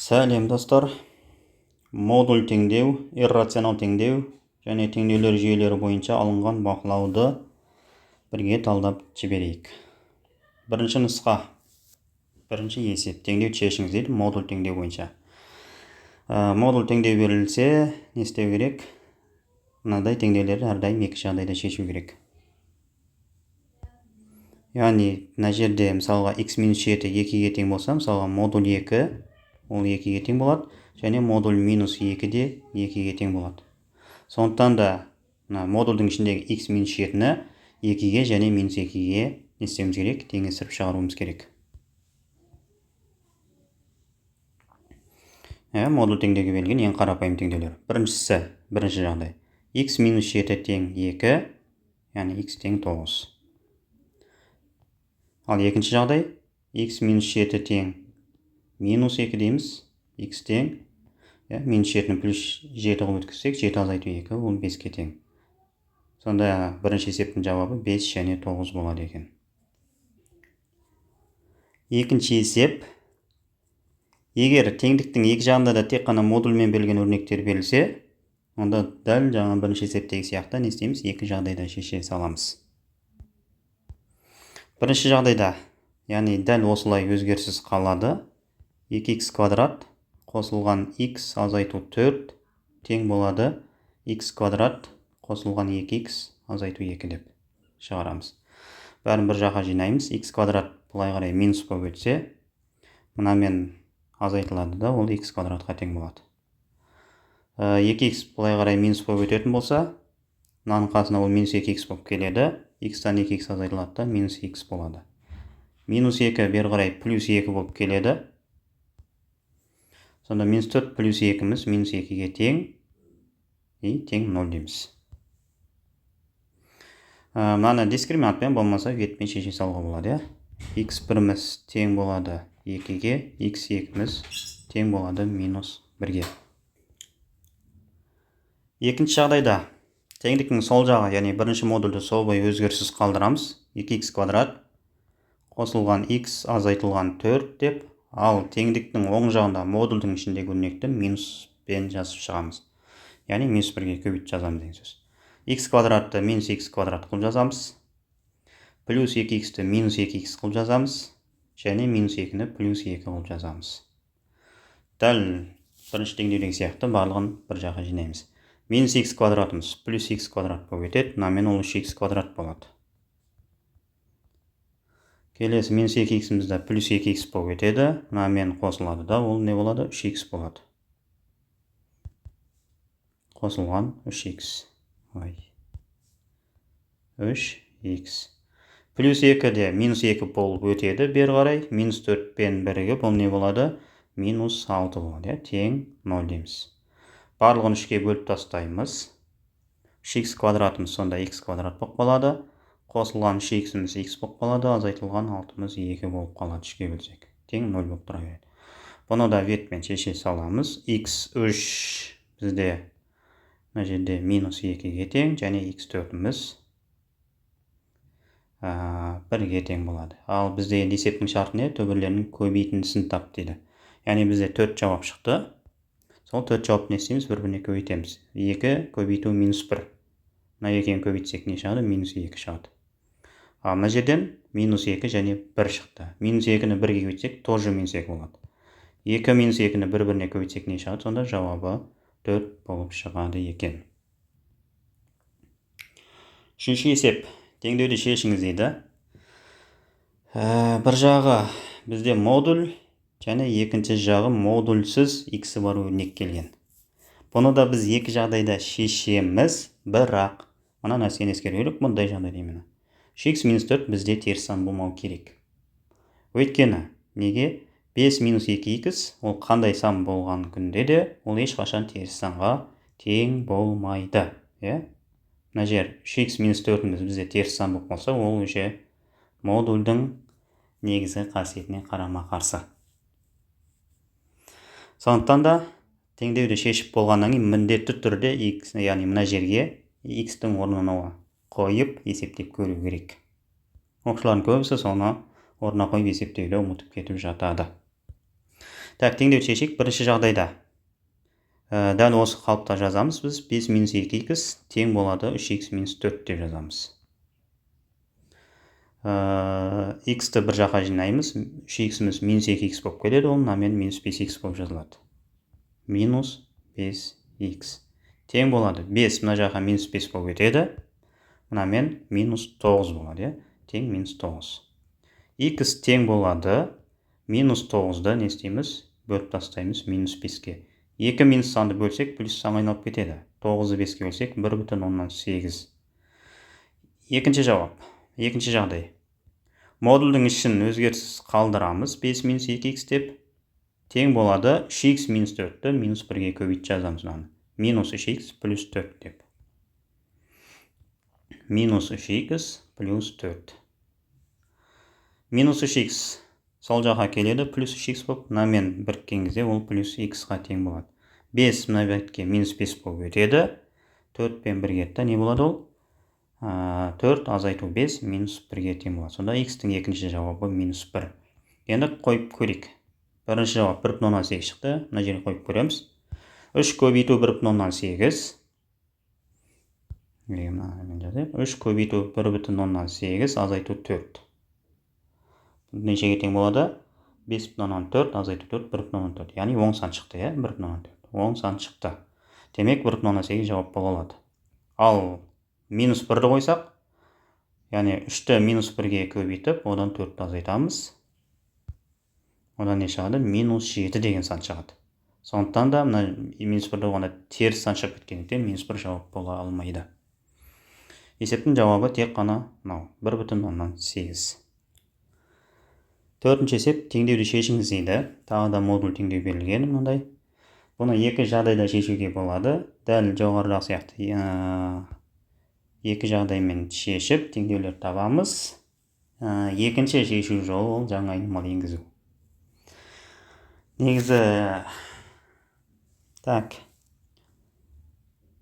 Сәлем достар. Модуль теңдеу, иррационал теңдеу және теңдеулер жүйелері бойынша алынған бақылауды бірге талдап жіберейік. Бірінші нұсқа, бірінші есеп, теңдеуді шешіңіз дейді модуль теңдеу бойынша. Модуль теңдеу берілсе, не істеу керек? Мынадай теңдеулерді әрдайым екі жағдайда шешу керек. Яғни, мына жерде мысалға x-7 2-ге тең болса, мысалға модуль 2 ол 2-ге тең болады, және модуль -2 де 2-ге тең болады. Сондықтан да модульдің ішіндегі x-7-ні 2-ге және -2-ге не істеуіміз керек? Теңестіріп шығаруымыз керек. Модуль теңдеуге берілген ең қарапайым теңдеулер. Біріншісі, бірінші жағдай. x-7 тең 2, яғни x тең 9. Ал екінші жағдай, x-7 тең -2 дейміз, x тең, -7-ні плюс 7 қылып өткізсек, 7 азайту 2, ол 5-ке тең. Сонда бірінші есептің жауабы 5 және 9 болады екен. Екінші есеп, егер теңдіктің екі жағында да тек қана модульмен берілген өрнектер берілсе, онда дәл жаңа бірінші есептегі сияқты не істейміз? Екі жағдайда шеше саламыз. Бірінші жағдайда, яғни дәл осылай өзгеріссіз қалады. 2x квадрат қосылған x азайту 4 тең болады x квадрат қосылған 2x азайту 2 деп шығарамыз. Бәрін бір жаққа жинаймыз. X квадрат бұлай қарай минус болып өтсе, мынамен азайтылады да, ол x квадратқа тең болады. 2x бұлай қарай минус болып өтетін болса, мынаның қасына ол минус 2x болып келеді. X-тан 2x азайтылады да, минус x болады. Минус 2 бері қарай плюс 2 болып келеді. Сонда минус 4 плюс 2-міз минус 2-ге тең, тең 0 дейміз. Мынаны дискриминантпен болмаса ветпен шеше салуға болады. x1-міз тең болады 2-ге, x2-міз тең болады минус 1-ге. Екінші жағдайда, теңдіктің сол жағы, яғни бірінші модульді сол бойы өзгеріссіз қалдырамыз. 2x квадрат қосылған x азайтылған 4 деп, ал теңдіктің оң жағында модульдің ішіндегі өрнекті минуспен жазып шығамыз. Яғни минус 1-ге көбейтіп жазамыз деген сөз. x квадратты минус x квадрат қылып жазамыз. Плюс 2x-ті минус 2x қылып жазамыз. Және минус 2-ні плюс 2 қылып жазамыз. Дәл бірінші теңдеудегі сияқты барлығын бір жаққа жинаймыз. Минус x квадратымыз плюс x квадрат болып өтеді, мынамен ол 3x квадрат болады. Келесі минус 2x-мізді плюс 2x болып өтеді, мынамен қосылады да, ол не болады? 3x болады. Қосылған 3x. 3x. Плюс 2-де минус 2 болып өтеді, бері қарай, минус 4-пен бірігіп, ол не болады? Минус 6 болады, тең 0 дейміз. Барлығын 3-ке бөліп тастаймыз. 3x квадратымыз сонда x квадрат болып қалады. Қосылған 3x-міз x болып қалады, азайтылған 6-мыз 2 болып қалады 3-ке бөлсек. Тең 0 болып тұра береді. Бұны да ветпен шеше саламыз. x3 бізде мына жерде минус 2-ге тең, және x4-міз 1-ге тең болады. Ал бізде есептің шарты не? Төбірлерінің көбейтіндісін тап дейді. Яғни бізде 4 жауап шықты. Сол 4 жауапты не істейміз? Бір-біріне көбейтеміз. 2 көбейту минус 1. Мына екені көбейтсек не шығады? Минус 2 шығады. Ал мына жерден минус 2 және 1 шықты. Минус 2-ні 1-ге көбейтсек, тоже минус 2 болады. 2 минус 2-ні бір-біріне көбейтсек не шығады? Сонда жауабы 4 болып шығады екен. Үшінші есеп. Теңдеуді шешіңіз дейді. Бір жағы бізде модуль, және екінші жағы модульсіз x-і бар өрнек келген. Бұны да біз екі жағдайда шешеміз, бірақ мына нәрсені ескеру керек, бұндай жағдай деймін. 3x-4 бізде теріс сан болмау керек. Өйткені, неге? 5 минус 2x, ол қандай сан болған күнде де, ол ешқашан теріс санға тең болмайды. Мына жер 3x-4-міз бізде теріс сан болып қалса, ол өше модульдің негізгі қасиетіне қарама-қарсы. Сондықтан да теңдеуді шешіп болғаннан кейін міндетті түрде x, яғни мына жерге x-тің орнына қойып есептеп көру керек. Оқушылардың көбісі соны орнына қойып есептеуді ұмытып кетіп жатады. Так, теңдеуді шешейік. Бірінші жағдайда дәл осы қалыпта жазамыз біз. 5 минус 2х тең болады 3х минус 4 деп жазамыз. X-ті бір жаққа жинаймыз. 3х-іміз минус 2х болып келеді. Ол мынамен минус 5х болып жазылады. Минус 5х тең болады. 5 мына жаққа минус 5 болып кетеді. Мынамен минус 9 болады. Тең минус 9. X тең болады. Минус 9-ды не істейміз? Бөліп тастаймыз минус 5-ке. 2 минус санды бөлсек, плюс сан айналып кетеді. 9-ды 5-ке бөлсек, 1,8. Екінші жауап. Екінші жағдай. Модульдің ішін өзгеріссіз қалдырамыз. 5 минус 2х деп тең болады. 3х минус 4-ті минус 1-ге көбейт жазамыз. Минус 3х плюс 4 деп. Минус 3х плюс 4. Минус 3х сол жаққа келеді, плюс 3х болып, мынамен біріккен кезде ол плюс х-ға тең болады. 5 мына бетке минус 5 болып өтеді. 4 пен 1 кетті. Не болады ол? 4 азайту 5 минус 1-ге тең болады. Сонда х-тің екінші жауабы минус 1. Енді қойып көрейік. Бірінші жауап 1,8 шықты. Мына жерге қойып көреміз. 3 көбейту 1,8. 3 көбейту 1,8 азайту 4. Нешеге тең болады? 5,4 азайту 4, 1,4. Яғни оң сан шықты, 1,4. Оң сан шықты. Демек 1,8 жауап бола алады. Ал минус 1-ді қойсақ, яғни 3-ті минус 1-ге көбейтіп, одан 4-ті азайтамыз. Одан не шығады? Минус 7 деген сан шығады. Сондықтан да минус 1-ді қойғанда теріс сан шығып кеткендіктен минус 1 жауап бола алмайды. Есептің жауабы тек қана 1,8. Төртінші есеп теңдеуді шешіңіз дейді. Тағы да модуль теңдеу берілген мынандай. Бұны екі жағдайда шешуге болады. Дәл жоғарырақ сияқты екі жағдаймен шешіп теңдеулер табамыз. Екінші шешу жолы ол жаңа айнымал енгізу. Негізі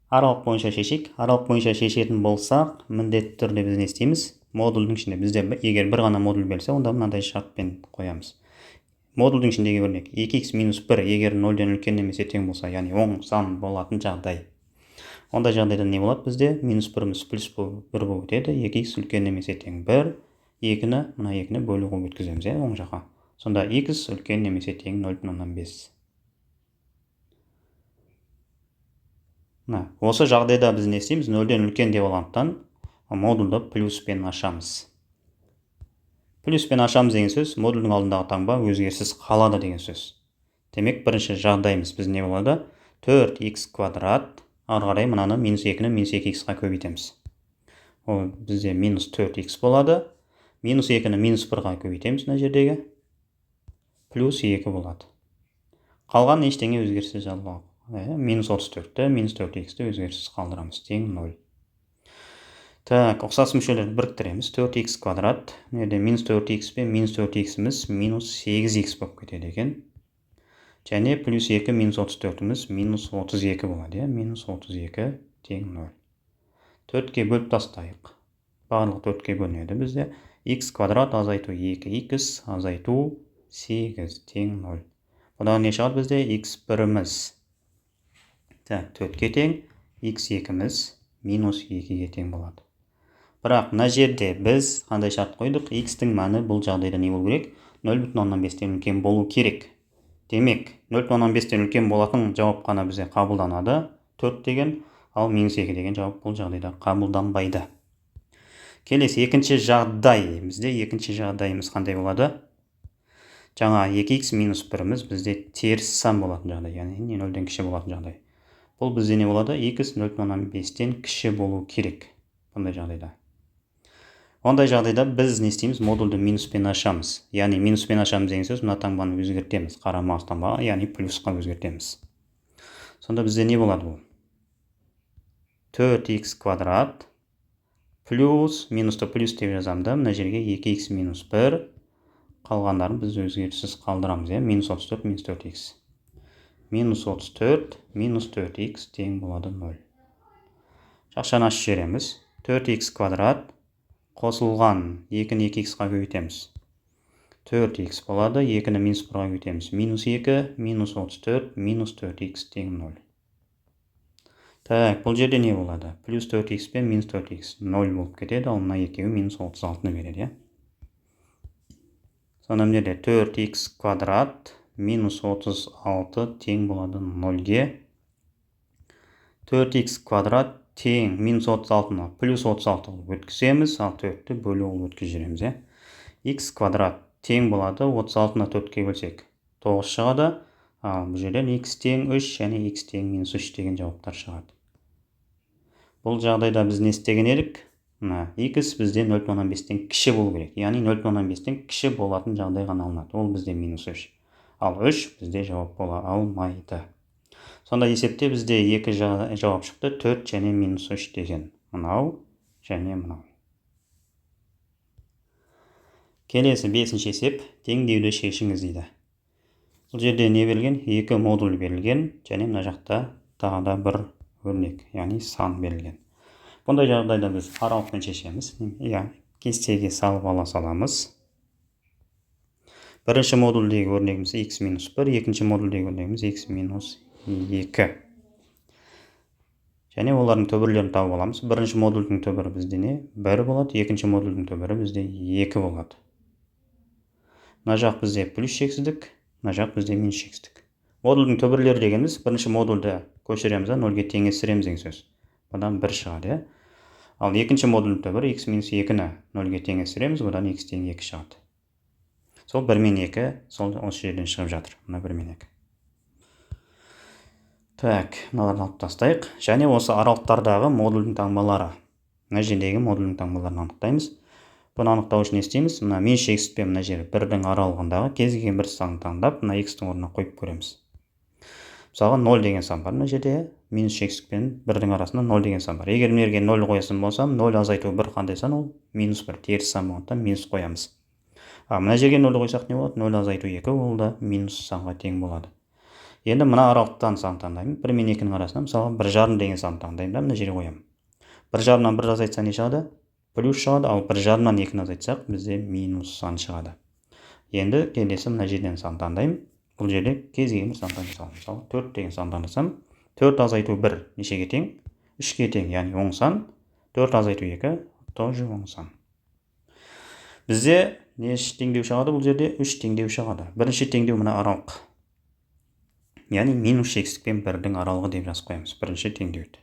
аралық бойынша шешейік. Аралық бойынша шешетін болсақ, міндетті түрде біз не істейміз? Модульдің ішінде бізде егер бір ғана модуль берсе, онда мынандай шартпен қоямыз. Модульдің ішіндегі өрнек 2х минус 1 егер 0-ден үлкен немесе тең болса, яғни оң сан болатын жағдай. Ондай жағдайда не болады бізде? Минус 1-іміз плюс 1 болып өтеді. 2х үлкен немесе тең 1. 2-ні, мына 2-ні бөлуге өткіземіз, оң жаққа. Сонда х үлкен немесе тең 0,5. Осы жағдайда біз не істейміз? 0-ден үлкен деп алғандықтан модульді плюспен ашамыз. Плюспен ашамыз деген сөз, модульдің алдындағы таңба өзгеріссіз қалады деген сөз. Демек, бірінші жағдайымыз біз не болады? 4х квадрат, ары қарай мынаны минус 2-ні минус 2х-ға көбейтеміз. Ол бізде минус 4х болады. Минус 2-ні минус 1-ға көбейтеміз мына жердегі. Плюс 2 болады. Қалған ештеңе өзгеріссіз жалпы. Минус 34-ті, минус 4х-ті өзгеріссіз қалдырамыз. Тең 0. Ұқсас мүшелерді біріктіреміз. 4х квадрат. Минус 4х пен минус 4х-іміз минус 8х болып кетеді екен. Және плюс 2 минус 34-іміз минус 32 болады. Минус 32 тең 0. 4-ке бөліп тастайық. Барлық 4-ке бөлінеді бізде. Х квадрат азайту 2х азайту 8 тең 0. Бұдан не шығады бізде? Х1-іміз 4-ке тең, х2-іміз минус 2-ге тең болады. Бірақ мына жерде біз қандай шарт қойдық? Х-тің мәні бұл жағдайда не болу керек? 0,5-тен үлкен болу керек. Демек, 0,5-тен үлкен болатын жауап қана бізде қабылданады. 4 деген, ал минус 2 деген жауап бұл жағдайда қабылданбайды. Келесі екінші жағдай. Бізде екінші жағдайымыз қандай болады? Жаңа 2х минус 1-іміз бізде теріс сан болатын жағдай, яғни 0-ден кіші болатын жағдай. Бұл бізде не болады? Х 0,5-тен кіші болу керек. Бұндай жағдайда. Ондай жағдайда біз не істейміз? Модульді минуспен ашамыз. Яғни минуспен ашамыз деген сөз, мына таңбаны өзгертеміз. Қарама таңбаға, яғни плюсқа өзгертеміз. Сонда бізде не болады бұл? 4х квадрат плюс, минусты плюс деп жазамды. Мына жерге 2х минус 1. Қалғандарын біз өзгеріссіз қалдырамыз. Минус 34, минус 4х. Минус 34, минус 4х тең болады 0. Жақшаны ашып жібереміз. 4х квадрат қосылған 2-ні 2х-ға көбейтеміз. 4х болады. 2-ні минус 1-ға көтеміз. Минус 2, минус 34, минус 4х тең 0. Так, бұл жерде не болады? Плюс 4х пен минус 4х 0 болып кетеді, ал мына екеуі минус 36-ны береді. Сонда міне 4х квадрат минус 36 тең болады 0-ге. 4х квадрат тең минус 36-ны плюс 36 болып өткіземіз, ал 4-ті бөлу болып өткіземіз. Х квадрат тең болады, 36-ны 4-ке бөлсек 9 шығады, ал бұл жерден х тең 3 және х тең минус 3 деген жауаптар шығады. Бұл жағдайда біз не істеген едік? Х бізде 0,5-тен кіші болу керек. Яғни 0,5-тен кіші болатын жағдай ғана алынады. Ол бізде минус 3. Ал 3 бізде жауап бола алмайды. Сонда есепте бізде екі жауап шықты, 4 және минус 3 деген. Мынау және мынау. Келесі 5-ші есеп, теңдеуді шешіңіз дейді. Бұл жерде не берілген? 2 модуль берілген, және мына жақта тағы да бір өрнек, яғни сан берілген. Бұндай жағдайда біз аралықпен шешеміз. Кестеге салып ала саламыз. Бірінші модульдегі өрнегіміз x минус 1, екінші модульдегі өрнегіміз x минус 2. Және олардың төбірлерін тауып аламыз. Бірінші модульдің төбірі бізде не? 1 болады, екінші модульдің төбірі бізде 2 болады. Мына жақ бізде плюс шексіздік, мына жақ бізде минус шексіздік. Модульдің төбірлері дегеніміз бірінші модульді көшіреміз, 0-ге теңестіреміз деген сөз. Бұдан 1 шығады. Ал екінші модульдің төбірі x минус 2-ні 0-ге теңестіреміз, бұдан x тең 2 шығады. Сол 1 мен 2, сол осы жерден шығып жатыр. Мына 1 мен 2. Так, мыналарды алып тастайық. Және осы аралықтардағы модульдің таңбалары. Мына жердегі модульдің таңбаларын анықтаймыз. Бұны анықтау үшін не істейміз? Мына минус шексіз бен мына жері 1-дің аралығындағы кез келген бір санды таңдап, мына x-тің орнына қойып көреміз. Мысалға 0 деген сан бар. Мына жерде минус шексіз бен 1-дің арасында 0 деген сан бар. Егер мына жерге 0 қоясын болсам, 0 азайту 1 қандай сан, ол минус 1 теріс сан болғандықтан минус қоямыз. Мына жерге 0 қойсақ не болады? 0 азайту 2, ол да минус санға тең болады. Енді мына аралықтан сан таңдаймын. 1 мен 2-ның арасында мысалға 1,5 деген сан таңдаймын да, мына жерге қоямын. 1,5-нан 1 азайтса не шығады? Плюс шығады, ал 1,5-нан 2-ні азайтсақ, бізде минус сан шығады. Енді келесі мына жерден сан таңдаймын. Бұл жерде кез келген бір сан таңдасам. Мысалы 4 деген сан таңдасам, 4 азайту 1 нешеге тең? 3-ге тең, яғни оң сан. 4 азайту 2 тоже оң сан. Бізде не теңдеу шығады? Бұл жерде 3 теңдеу шығады. Бірінші теңдеу мына аралық. Яғни минус шексіздік пен 1-дің аралығы деп жазып қоямыз. Бірінші теңдеуді.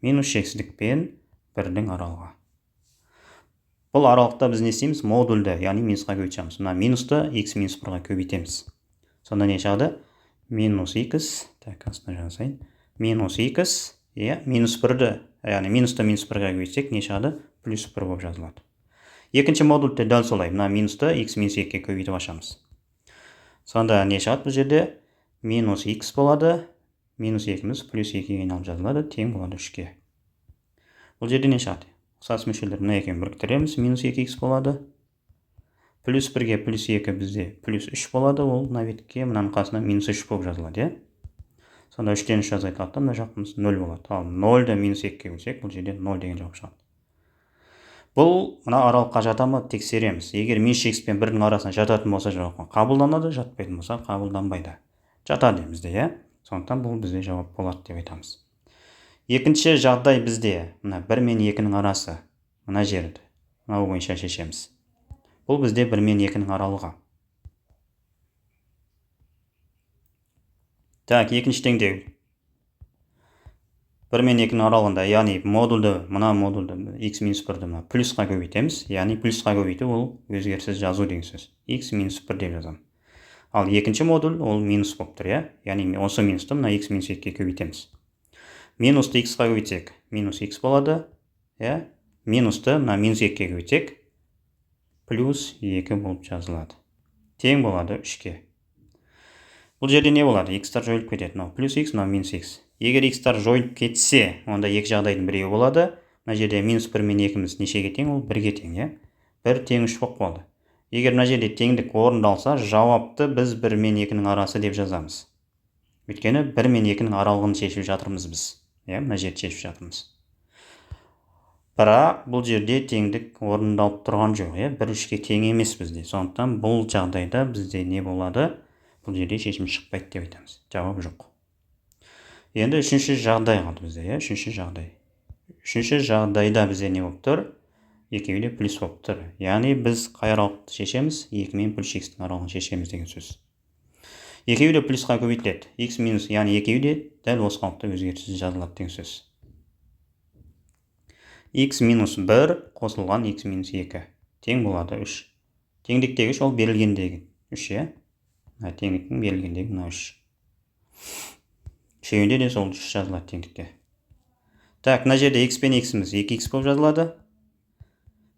Минус шексіздік пен 1-дің аралығы. Бұл аралықта біз не істейміз? Модульді, яғни минусқа көбейтеміз. Мына минусты x минус 1-ға көбейтеміз. Сонда не шығады? Минус x, так, астына жазайын. Минус x, минус 1-ді, яғни минусты минус 1-ға көбейтсек, не шығады? Плюс 1 болып жазылады. Екінші модульді дәл солай, мына минусты x минус 2-ге көбейтіп ашамыз. Сонда не шығады бұл жерде? Минус x болады, минус 2-міз плюс 2-ге айналып жазылады, тең болады 3-ге. Бұл жерде не шығады? Ұқсас мөлшерлер мына екеуін біріктіреміз, минус 2x болады. Плюс 1-ге плюс 2 бізде плюс 3 болады, ол мына бетке мынаның қасына минус 3 болып жазылады. Сонда 3-тен 3 азайтылады, мына жағымыз 0 болады. Ал 0-ды минус 2-ге бөлсек, бұл жерде 0 деген жауап шығады. Бұл мына аралыққа жата ма тексереміз. Егер минус шексіз бен 1-дің арасына жататын болса жауап қабылданады, жатпайтын болса қабылданбайды. Жатады бізде, сондықтан бұл бізде жауап болады деп айтамыз. Екінші жағдай бізде мына 1 мен 2-ның арасы, мына жерді, мынау бойынша шешеміз. Бұл бізде 1 мен 2-ның аралығы. Так, екінші теңдеу. 1 мен 2-ның аралығында, яғни модульді, мына модульді x минус 1-ді плюсқа көбейтеміз, яғни плюсқа көбейту ол өзгеріссіз жазу деген сөз. x минус 1 деп жазамын. Ал екінші модуль ол минус болып тұр, яғни осы минусты мына x минус 2-ге көбейтеміз. Минусты x-қа көбейтсек, минус x болады, минусты мына минус 2-ге көбейтсек, плюс 2 болып жазылады. Тең болады 3-ге. Бұл жерде не болады? X-тар жойылып кетеді. Плюс x, минус x. Егер x-тар жойылып кетсе, онда екі жағдайдың біреуі болады. Мына жерде минус 1 мен 2-міз нешеге тең? Ол 1-ге тең. 1 тең 3 болып қалды. Егер мына жерде теңдік орындалса, жауапты біз 1 мен 2-ның арасы деп жазамыз. Өйткені 1 мен 2-ның аралығын шешіп жатырмыз біз. Мына жерді шешіп жатырмыз. Бірақ бұл жерде теңдік орындалып тұрған жоқ, бір үшке тең емес бізде. Сондықтан бұл жағдайда бізде не болады? Бұл жерде шешім шықпайды деп айтамыз. Жауап жоқ. Енді үшінші жағдай қалды бізде, үшінші жағдай. Үшінші жағдайда бізде не болып тұр? Екеуі де плюс болып тұр. Яғни біз қай аралықты шешеміз? 2 мен плюс x-тің аралығын шешеміз деген сөз. Екеуі де плюсқа көбейтіледі. X минус, яғни екеуі де дәл осы қалыпта өзгеріссіз жазылады деген сөз. X минус 1 қосылған x минус 2 тең болады 3. Теңдіктегі ол берілгендегі 3, теңдіктің берілгендегі мына 3. Үшеуінде де сол 3 жазылады теңдікте. Так, мына жерде x пен x-іміз 2x болып жазылады.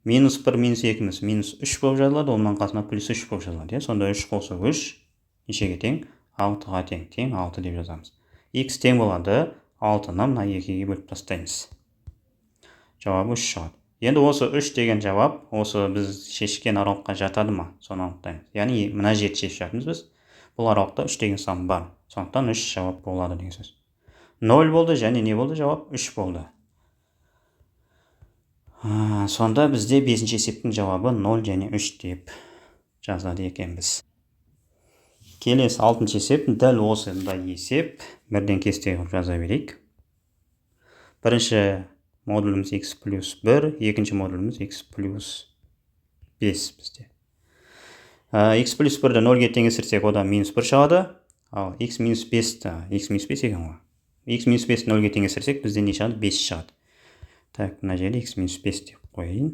Минус 1 минус 2-міз минус 3 болып жазылады, онымен қасына плюс 3 болып жазылады. Сонда 3 қосу 3 нешеге тең? 6-ға тең. Тең 6 деп жазамыз. X тең болады 6-ны мына 2-ге бөліп тастаймыз. Жауабы 3 шығады. Енді осы 3 деген жауап осы біз шешкен аралыққа жатады ма? Соны анықтаймыз. Яғни мына жерді шешіп жатырмыз біз. Бұл аралықта 3 деген сан бар. Сондықтан 3 жауап болады деген сөз. 0 болды және не болды? Жауап 3 болды. Сонда бізде 5-ші есептің жауабы 0 және 3 деп жазады екенбіз. Келесі 6-шы есеп, дәл осындай есеп. Бірден кесте қылып жаза берейік. Бірінші модуліміз x плюс 1, екінші модуліміз x плюс 5 бізде. X плюс 1-ді 0-ге теңестірсек, одан минус 1 шығады. Ал x минус 5-ті, x минус 5 екен ғой. X минус 5-ті 0-ге теңестірсек, бізде не шығады? 5 шығады. Так, мына жерде x минус 5 деп қойын.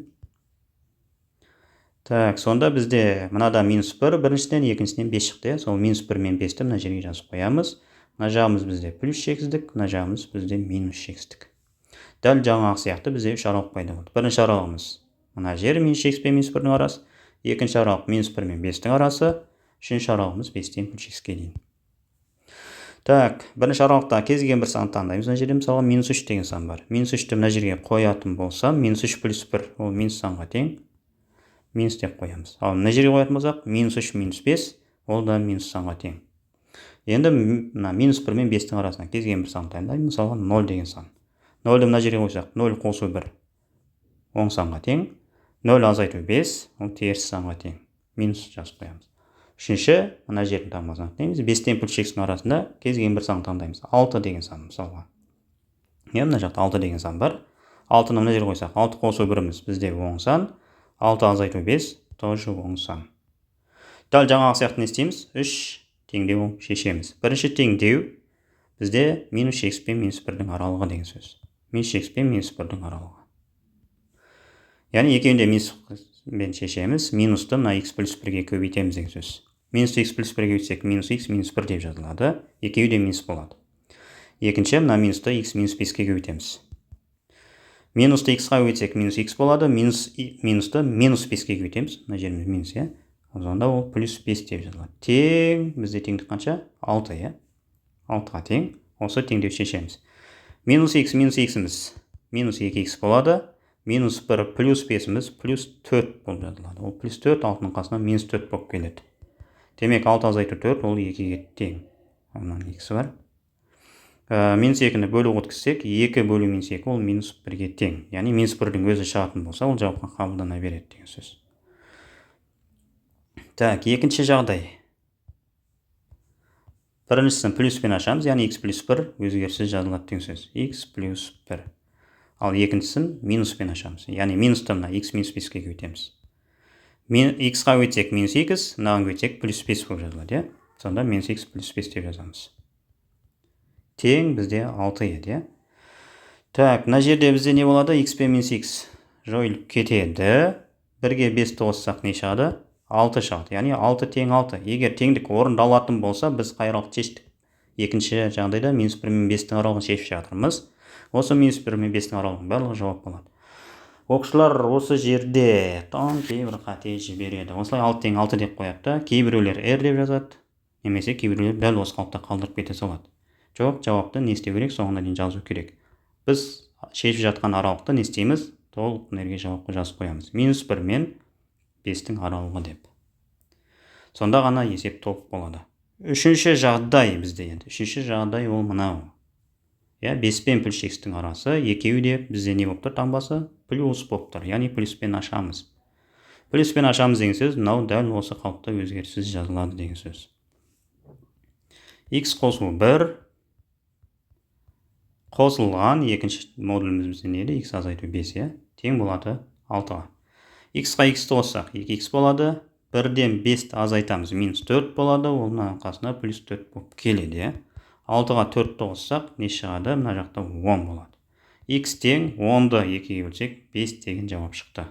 Так, сонда бізде мынада минус 1, біріншіден, екіншіден 5 шықты. Сол минус 1 мен 5-ті мына жерге жазып қоямыз. Мына жағымыз бізде плюс шексіздік, мына жағымыз бізде минус шексіздік. Дәл жаңағы сияқты бізде 3 аралық пайда болды. Бірінші аралығымыз мына жер минус x пен минус 1-дің арасы, екінші аралық минус 1 мен 5-дің арасы, үшінші аралығымыз 5-тен плюс x-ке дейін. Так, бірінші аралықта кез келген бір сан таңдаймыз. Мына жерде мысалға минус 3 деген сан бар. Минус 3-ті мына жерге қоятын болсам, минус 3 плюс 1 ол минус санға тең. Минус деп қоямыз. Ал мына жерге қоятын болсақ, минус 3 минус 5 ол да минус санға тең. Енді минус 1 мен 5-дің арасынан кез келген бір сан таңдаймыз. Мысалға 0 деген сан. 0-ді мына жерге қойсақ, 0 қосу 1 оң санға тең. 0 азайту 5 ол теріс санға тең. Минус жазып қоямыз. Үшінші, мына жердің таңбасын анықтаймыз. 5-тен плюс x-ның арасында кез келген бір сан таңдаймыз. 6 деген сан мысалға. Мына жақта 6 деген сан бар. 6-ны мына жерге қойсақ, 6 қосу 1-іміз бізде оң сан. 6 азайту 5 тоже оң сан. Дәл жаңағы сияқты не істейміз? 3 теңдеу шешеміз. Бірінші теңдеу бізде минус x пен минус 1-дің аралығы деген сөз. Минус x пен минус 1-дің аралығы. Яғни екеуінде минус бен шешеміз. Минусты мына x плюс 1-ге көбейтеміз деген сөз. Минусты x плюс 1-ге көбейтсек, минус x минус 1 деп жазылады. Екеуі де минус болады. Екінші, мына минусты x минус 5-ге көбейтеміз. Минусты x-ға көбейтсек, минус x болады. Минусты минус 5-ге көбейтеміз. Мына жеріміз минус, Онда ол плюс 5 деп жазылады. Тең, бізде теңдік қанша? 6, 6-ға тең. Осы теңдеу шешеміз. Минус x-іміз минус 2x болады. Минус 1 плюс 5-іміз плюс 4 болып жазылады. Ол плюс 4, 6-ның қасына минус 4 болып келеді. Демек 6 азайту 4 ол 2-ге тең. Онан x бар. Минус 2-ні бөлу өткізсек, 2 бөлу минус 2 ол минус 1-ге тең. Яғни минус 1-дің өзі шығатын болса, ол жауапқа қабылдана береді деген сөз. Так, екінші жағдай. Біріншісін плюспен ашамыз, яғни x плюс 1 өзгеріссіз жазылады деген сөз. x плюс 1. Ал екіншісін минуспен ашамыз. Яғни минусты мына x минус 5-ге көбейтеміз. X-ға көбейтсек минус 2, мынаған көбейтсек плюс 5 болып жазылады, Сонда минус x плюс 5 деп жазамыз. Тең бізде 6 еді, Так, мына жерде бізде не болады? X пен минус x жойылып кетеді. 1-ге 5-ті қоссақ не шығады? 6 шығады. Яғни 6 тең 6. Егер теңдік орындалатын болса, біз қай аралықты шештік? Екінші жағдайда минус 1 мен 5-тің аралығын шешіп жатырмыз. Осы минус 1 мен 5-тің аралығының барлығы жауап болады. Оқушылар осы жерде кейбір қате жібереді. Осылай 6 тең 6 деп қояды. Кейбіреулер r деп жазады, немесе кейбіреулер дәл осы қалыпта қалдырып кете салады. Жоқ, жауапты не істеу керек? Соңына дейін жазу керек. Біз шешіп жатқан аралықты не істейміз? Толық нерге жауапқа жазып қоямыз. Минус 1 мен 5-тің аралығы деп. Сонда ғана есеп толық болады. Үшінші жағдай бізде енді. Үшінші жағдай ол мынау. Иә, 5 пен плюс x-тің арасы, екеуі де бізде не болып тұр, таңбасы плюс болып тұр. Яғни плюспен ашамыз. Плюспен ашамыз деген сөз, мынау дәл осы қалыпта өзгеріссіз жазылады деген сөз. X қосу 1 қосылған екінші модуліміз бізде не еді? X азайту 5, иә? Тең болады 6-ға. X-қа x-ті қоссақ 2x болады. 1-ден 5-ті азайтамыз, минус 4 болады. Оның арқасында плюс 4 болып келеді, иә? 6-ға 4-ті қоссақ не шығады? Мына жақта 10 болады. X тең 10-ды 2-ге бөлсек 5 деген жауап шықты.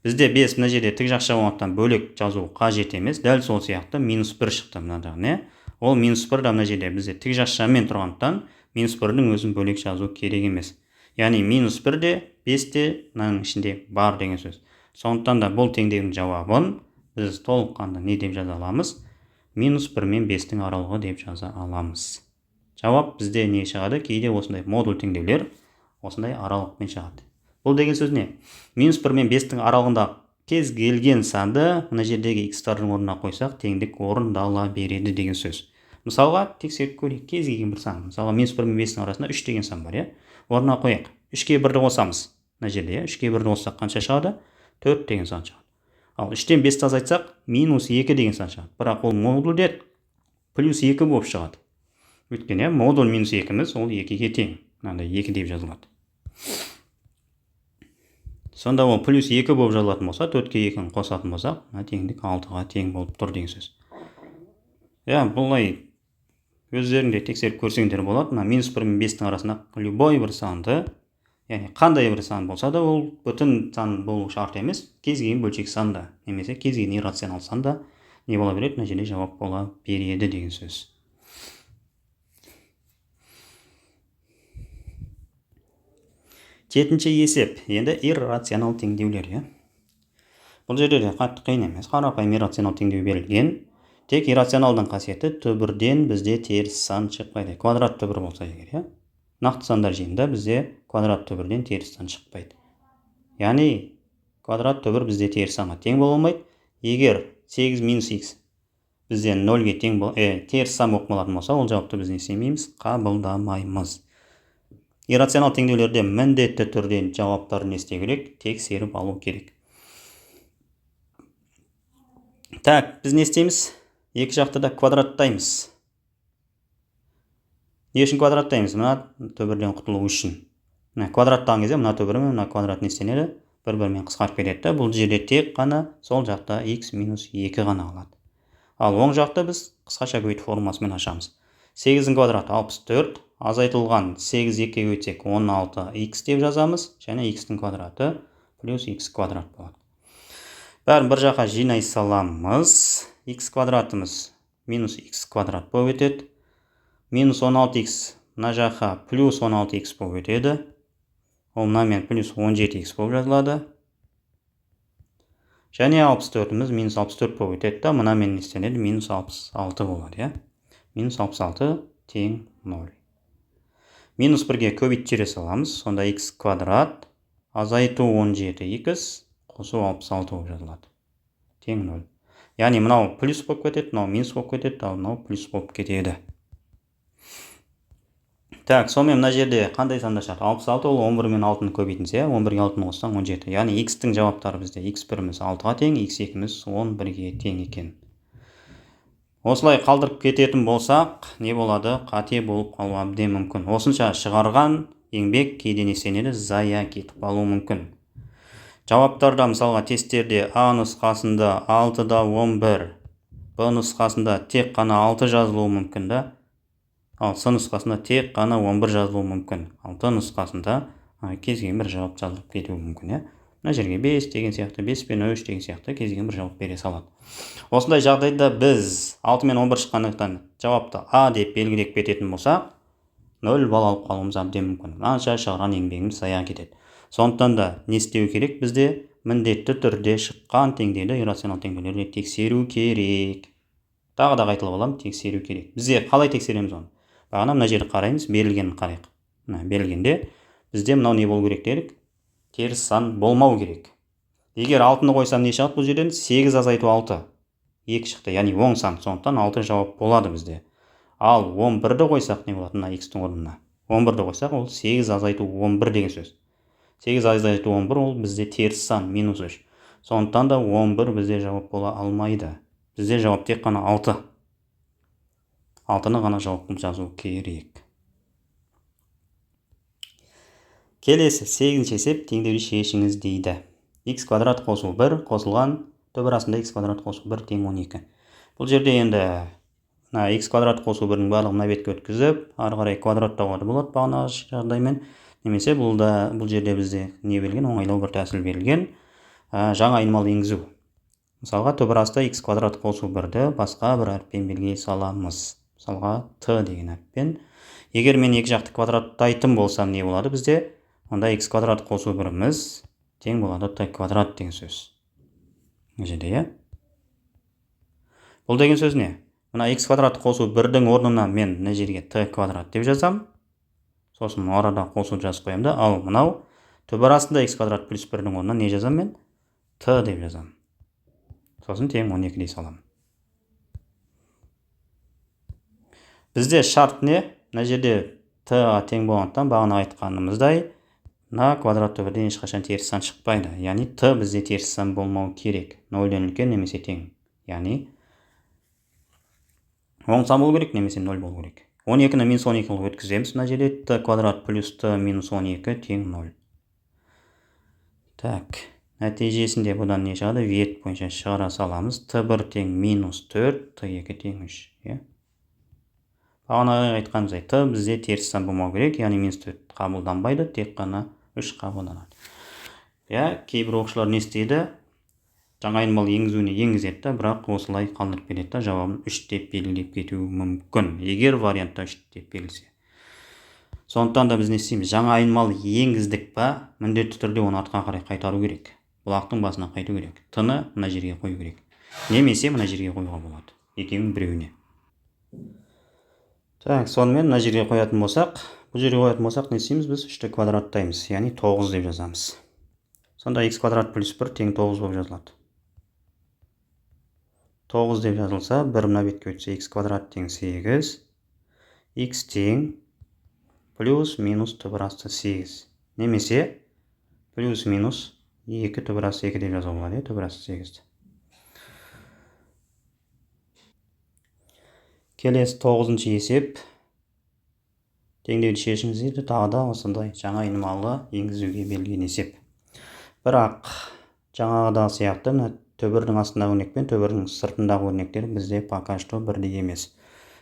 Бізде 5 мына жерде тік жақша болғандықтан бөлек жазу қажет емес. Дәл сол сияқты минус 1 шықты мынадағы, не? Ол минус 1 да мына жерде бізде тік жақшамен тұрғандықтан минус 1-дің өзін бөлек жазу керек емес. Яғни минус 1 де 5 те мынаның ішінде бар деген сөз. Сондықтан да бұл теңдегінің жауабын біз толыққанды не деп жаза аламыз? Минус 1 мен 5-тің аралығы деп жаза аламыз. Жауап бізде не шығады? Кейде осындай модуль теңдеулер осындай аралықпен шығады. Бұл деген сөз не? Минус 1 мен 5-тің аралығында кез келген санды мына жердегі x-тардың орнына қойсақ, теңдік орындала береді деген сөз. Мысалға, тексеріп көрейік, кез келген бір сан. Мысалға, минус 1 мен 5-тің арасында 3 деген сан бар, иә? Орнына қояйық. 3-ке 1-ді қосамыз. Мына жерде, 3-ке 1-ді қоссақ қанша шығады? 4 деген сан шығады. Ал 3-тен 5-ті азайтсақ, минус 2 деген сан шығады. Бірақ ол модульдер плюс 2 болып шығады. Өйткені модуль минус 2-міз ол 2-ге тең. Мынандай 2 деп жазылады. Сонда ол плюс 2 болып жазылатын болса, 4-ке 2-ні қосатын болсақ, теңдік 6-ға тең болып тұр деген сөз. Иә, бұлай өздеріңде тексеріп көрсеңдер болады. Минус 1 мен 5-тің арасында любой бір санды, яғни қандай бір сан болса да, ол бүтін сан болу шарт емес, кез келген бөлшек санда, немесе кез келген иррационал санда не бола береді? Мына жерде жауап бола береді деген сөз. Жетінші есеп, енді иррационал теңдеулер, иә. Бұл жерде қатты қиын емес, қарапайым иррационал теңдеу берілген. Тек иррационалдың қасиеті түбірден бізде теріс сан шықпайды. Квадрат түбір болса егер, иә. Нақты сандар жиынында бізде квадрат түбірден теріс сан шықпайды. Яғни квадрат түбір бізде теріс санға тең бола алмайды. Егер 8 минус x бізде 0-ге тең теріс сан болып қалатын болса, ол жауапты біз не істемейміз? Қабылдамаймыз. Иррационал теңдеулерде міндетті түрден жауаптарын не істеу керек? Тексеріп алу керек. Так, біз не істейміз? Екі жақты да квадраттаймыз. Не үшін квадраттаймыз? Мына түбірден құтылу үшін. Квадраттаған кезде мына түбірі мен мына квадрат не істенеді? Бір-бірімен қысқарып кетеді. Бұл жерде тек қана сол жақта x минус 2 ғана қалады. Ал оң жақты біз қысқаша көбейту формуласымен ашамыз. 8-дің квадраты 64, азайтылған 8 2-ге көбейтсек 16x деп жазамыз, және x-тің квадраты плюс x квадрат болады. Бәрін бір жаққа жинай саламыз. X квадратымыз минус x квадрат болып өтеді. Минус 16x мына жаққа плюс 16x болып өтеді. Ол мынамен плюс 17x болып жазылады. Және 64-іміз минус 64 болып өтеді. Мынамен істенеді минус 66 болады, иә? Минус 66 тең 0. Минус 1-ге көбейтіп жібере саламыз. Сонда x квадрат азайту 17x қосу 66 болып жазылады. Тең 0. Яғни мынау плюс болып кетеді, мынау минус болып кетеді, ал мынау плюс болып кетеді. Так, сонымен мына жерде қандай санда шығады? 66 ол 11 мен 6-ны көбейтінсе, 11-ге 6-ны қоссаң 17. Яғни x-тің жауаптары бізде x1-міз 6-ға тең, x2-міз 11-ге тең екен. Осылай қалдырып кететін болсақ, не болады? Қате болып қалуы әбден мүмкін. Осынша шығарған еңбек кейде не істенеді? Зая кетіп қалуы мүмкін. Жауаптарда мысалға тесттерде А нұсқасында 6-да 11, Б нұсқасында тек қана 6 жазылуы мүмкін да, ал С нұсқасында тек қана 11 жазылуы мүмкін. Ал Д нұсқасында кез келген бір жауап жазылып кетуі мүмкін, мына жерге 5 деген сияқты, 5 пен 3 деген сияқты кез келген бір жауап бере салады. Осындай жағдайда біз 6 мен 11 шыққандықтан жауапты А деп белгілеп кететін болсақ, 0 балл алып қалуымыз әбден мүмкін. Қанша шығарған еңбегіміз зая кетеді. Сондықтан да не істеу керек? Бізде міндетті түрде шыққан теңдеуді иррационал теңдеулерді тексеру керек. Тағы да қайталап аламын, тексеру керек. Бізде қалай тексереміз оны? Бағана мына жерді қараймыз, берілгенін қарайық. Берілгенде бізде мынау не болу керек дедік? Теріс сан болмау керек. Егер 6-ны қойсам не шығады бұл жерден? 8 азайту 6. 2 шықты, яғни оң сан. Сондықтан 6 жауап болады бізде. Ал 11-ді қойсақ не болады? Мына x-тің орнына. 11-ді қойсақ, ол 8 азайту 11 деген сөз. 8 азайту 11 ол бізде теріс сан, минус 3. Сондықтан да 11 бізде жауап бола алмайды. Бізде жауап тек қана 6. 6-ны ғана жауап қылып жазу керек. Келесі 8-ші есеп теңдеуді шешіңіз дейді. X квадрат қосу 1 қосылған төбір астында x квадрат қосу 1 тең 12. Бұл жерде енді x квадрат қосу 1-дің барлығын мына бетке өткізіп, ары қарай квадраттауға да болады бағанағы жағдаймен. Немесе бұл жерде бізде не берілген, оңайлау бір тәсіл берілген, жаңа айнымалы енгізу. Мысалға төбір астында x квадрат қосу 1-ді басқа бір әріппен белгілей саламыз. Мысалға t деген әріппен. Егер мен екі жақты квадраттайтын болсам не болады бізде? Онда x квадрат қосу 1-іміз тең болады t квадрат деген сөз. Жерде, иә? Бұл деген сөз не? Мына x квадрат қосу 1-дің орнына мен мына жерге t квадрат деп жазам. Сосын арада қосу жазып қоямын да. Ал мынау төбір астында x квадрат плюс 1-дің орнына не жазам мен? t деп жазам. Сосын тең 12 дей салам. Бізде шарт не? Мына жерде t-ға тең болғандықтан бағана айтқанымыздай, мына квадрат төбірден ешқашан теріс сан шықпайды. Яғни t бізде теріс сан болмау керек. 0-ден үлкен немесе тең. Яғни оң сан болу керек немесе 0 болу керек. 12-ні минус 12 қылып өткіземіз. Мына жерде t квадрат плюс t минус 12 тең 0. Так, нәтижесінде бұдан не шығады? Вет бойынша шығара саламыз. t1 тең минус 4, t2 тең 3. Бағана айтқанымыздай, t бізде теріс сан болмау керек, яғни минус 4 қабылданбайды, тек қана 3 қабылданады. Кейбір оқушылар не істейді? Жаңа айнымалы енгізуіне енгізеді, бірақ осылай қалдырып береді, жауабын 3 деп белгілеп кетуі мүмкін, егер вариантта 3 деп белгілесе. Сондықтан да біз не істейміз? Жаңа айнымалы енгіздік па, міндетті түрде оны артқа қарай қайтару керек. Бұлақтың басына қайту керек. T-ны мына жерге қою керек. Немесе мына жерге қоюға болады. Екеуінің біреуіне. Так, сонымен мына жерге қоятын болсақ, бұл жерге қоятын болсақ, не істейміз? Біз 3-ті квадраттаймыз, яғни 9 деп жазамыз. Сонда x квадрат плюс 1 тең 9 болып жазылады. 9 деп жазылса, 1 мына бетке өтсе x квадрат тең 8, x тең плюс минус төбір асты 8. Немесе плюс минус 2 төбір асты 2 деп жазуға болады, төбір асты 8. Келесі 9-ші есеп. Теңдеуді шешіңіз дейді, тағы да осындай жаңа айнымалы енгізуге берілген есеп. Бірақ жаңағыда сияқты төбірдің астындағы өрнек пен төбірдің сыртындағы өрнектер бізде пока что бірдей емес.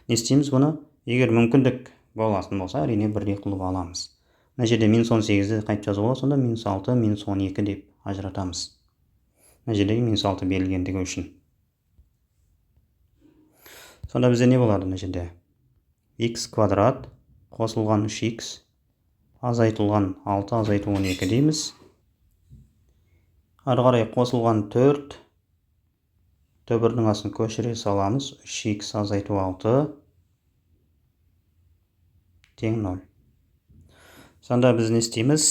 Не істейміз бұны? Егер мүмкіндік болатын болса, әрине бірдей қылып аламыз. Мына жерде минус 18-ді қайтып жазуға болады, сонда минус 6, минус 12 деп ажыратамыз. Мына жердегі минус 6 берілгендігі үшін. Сонда бізде не болады мына жерде? X квадрат қосылған 3x азайтылған 6 азайту 12 дейміз. Ары қарай қосылған 4 төбірдің астын көшіре саламыз. 3x азайту 6 тең 0. Сонда біз не істейміз?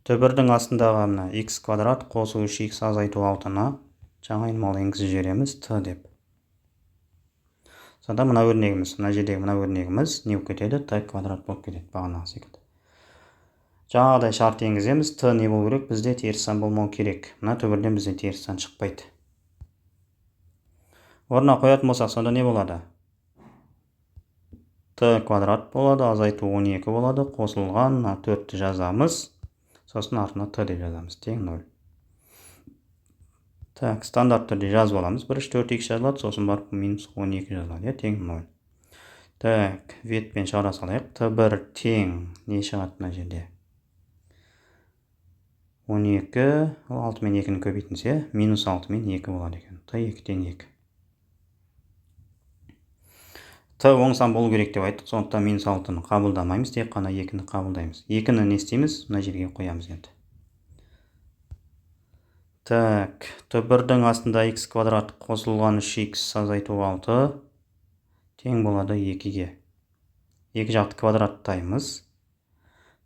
Төбірдің астындағы мына x квадрат қосу 3x азайту 6-на жаңа айнымалы енгізіп жібереміз t деп. Сонда мына өрнегіміз, мына жердегі мына өрнегіміз не болып кетеді? T квадрат болып кетеді, бағанағы секілді. Жаңағыдай шарт енгіземіз, t не болу керек? Бізде теріс сан болмау керек. Мына төбірден бізде теріс сан шықпайды. Орнына қоятын болсақ, сонда не болады? T квадрат болады, азайту 12 болады, қосылған 4-ті жазамыз. Сосын артына t деп жазамыз, тең 0. Так, стандарт түрде жазып аламыз. 1, 4x жазылады, сосын барып минус 12 жазылады, тең 0. Так, ветпен шығара салайық. T1 тең не шығады мына жерде? 12, 6 мен 2-ні көбейтінсе, минус 6 мен 2 болады екен. T2 тең 2. T оң сан болу керек деп айттық, сондықтан минус 6-ны қабылдамаймыз, тек қана 2-ні қабылдаймыз. 2-ні не істейміз? Мына жерге қоямыз енді. Так, төбірдің астында x квадрат қосылған 3x азайту 6 тең болады 2-ге. Екі жақты квадраттаймыз.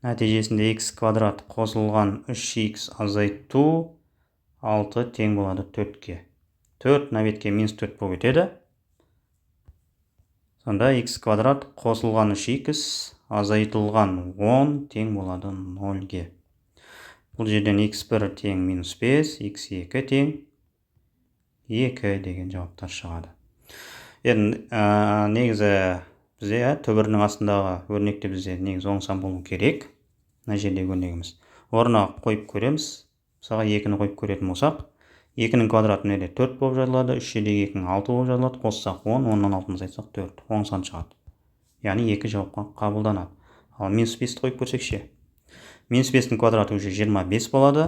Нәтижесінде x квадрат қосылған 3x азайту 6 тең болады 4-ге. 4 мына бетке минус 4 болып өтеді. Сонда x квадрат қосылған 3x азайтылған 10 тең болады 0-ге. Бұл жерден x1 тең минус 5, x2 тең 2 деген жауаптар шығады. Енді негізі бізде түбірінің астындағы өрнекте бізде негізі оң сан болу керек. Мына жердегі өрнегіміз. Орнына қойып көреміз. Мысалға 2-ні қойып көретін болсақ, 2-нің квадраты неде 4 болып жазылады, 3 жердегі 2-ның 6 болып жазылады, қоссақ 10, 10-нан 6-ны азайтсақ 4, оң сан шығады. Яғни 2 жауапқа қабылданады. Ал минус 5-ті қойып көрсекше, минус 5-дің квадраты уже 25 болады,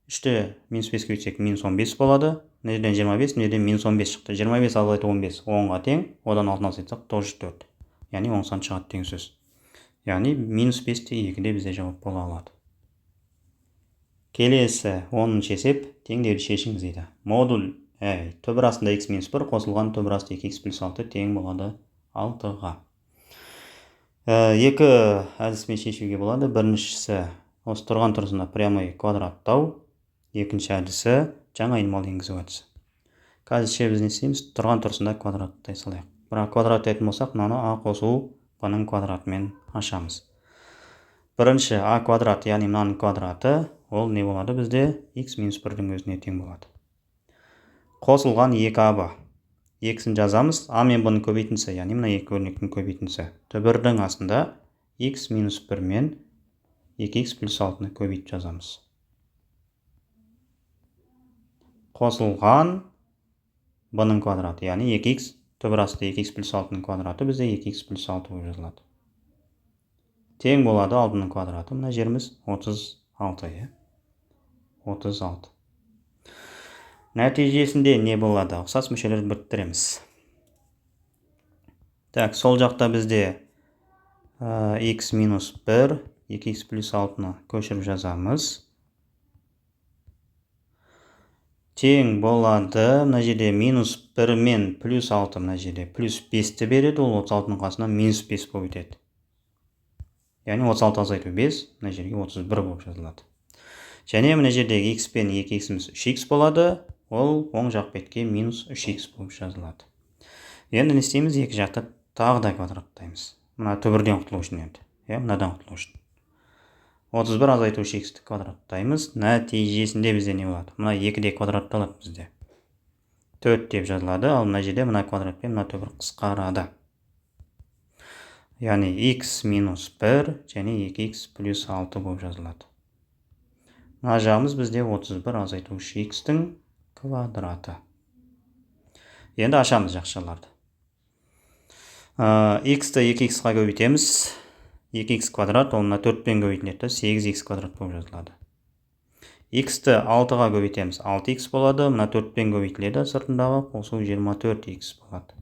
3-ті минус 5-ке өтсек минус 15 болады, мына жерден 25, мына жерден минус 15 шықты. 25 азайту 15 10-ға тең, одан 6-ны азайтсақ тоже 4. Яғни оң сан шығады деген сөз. Яғни минус 5-те 2-де бізде жауап бола алады. Келесі 10-шы есеп теңдеуді шешіңіз дейді. Модуль түбір астында x минус 1 қосылған түбір асты 2x плюс 6 тең болады 6-ға. Екі әдіспен шешуге болады. Біріншісі осы тұрған тұрысында прямой квадраттау, екінші әдісі жаңа айнымалы енгізу әдісі. Қазірше біз не істейміз? Тұрған тұрысында квадраттай салайық. Бірақ квадрат дейтін болсақ, мынаны а қосу b-ның квадратымен ашамыз. Бірінші а квадрат, яғни мынаның квадраты, ол не болады бізде? X минус 1-дің өзіне тең болады. Қосылған 2ab. Екісін жазамыз, а мен b-ның көбейтіндісі, яғни мына екі өрнектің көбейтіндісі. Түбірдің астында x минус 1 мен 2x плюс 6-ны көбейтіп жазамыз. Қосылған b-ның квадраты, яғни 2x, түбір асты 2x плюс 6-ның квадраты бізде 2x плюс 6 болып жазылады. Тең болады 6-ның квадраты, мына жеріміз 36. 36. Нәтижесінде не болады? Ұқсас мүшелерді біріктіреміз. Так, сол жақта бізде x минус 1, 2x плюс 6-ны көшіріп жазамыз. Тең болады, мына жерде минус 1 мен плюс 6, мына жерде плюс 5-ті береді, ол 36-ның қасына минус 5 болып етеді. Яғни 36 азайту 5, мына жерге 31 болып жазылады. Және мына жердегі x пен 2x-іміз 3x болады, ол оң жақ бетке минус 3x болып жазылады. Енді не істейміз? Екі жақты тағы да квадраттаймыз. Мына түбірден құтылу үшін енді. Мынадан құтылу үшін. 31 азайту 3x-ті квадраттаймыз. Нәтижесінде бізде не болады? Мына 2-де квадратталады бізде. 4 деп жазылады, ал мына жерде мына квадрат пен мына түбір қысқарады. Яғни x минус 1 және 2x плюс 6 болып жазылады. Мына жағымыз бізде 31 азайту 3x-тің квадраты. Енді ашамыз жақшаларды. X-ті 2x-ға көбейтеміз. 2x квадрат, ол мына 4-пен көбейтіледі, 8x квадрат болып жазылады. X-ті 6-ға көбейтеміз, 6x болады, мына 4-пен көбейтіледі, сыртындағы қосу 24x болады.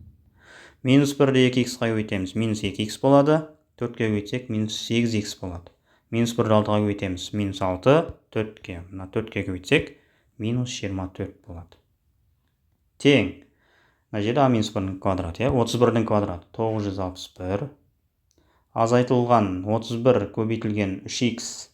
Минус 1-де 2x-ға көбейтеміз, минус 2x болады, 4-ке көбейтсек, минус 8x болады. Минус 1-ді 6-ға көбейтеміз, минус 6, 4-ке, мына 4-ке көбейтсек, минус 24 болады. Тең, мына жерде а минус 1-дің квадраты, 31-дің квадраты 961, азайтылған 31 көбейтілген 3x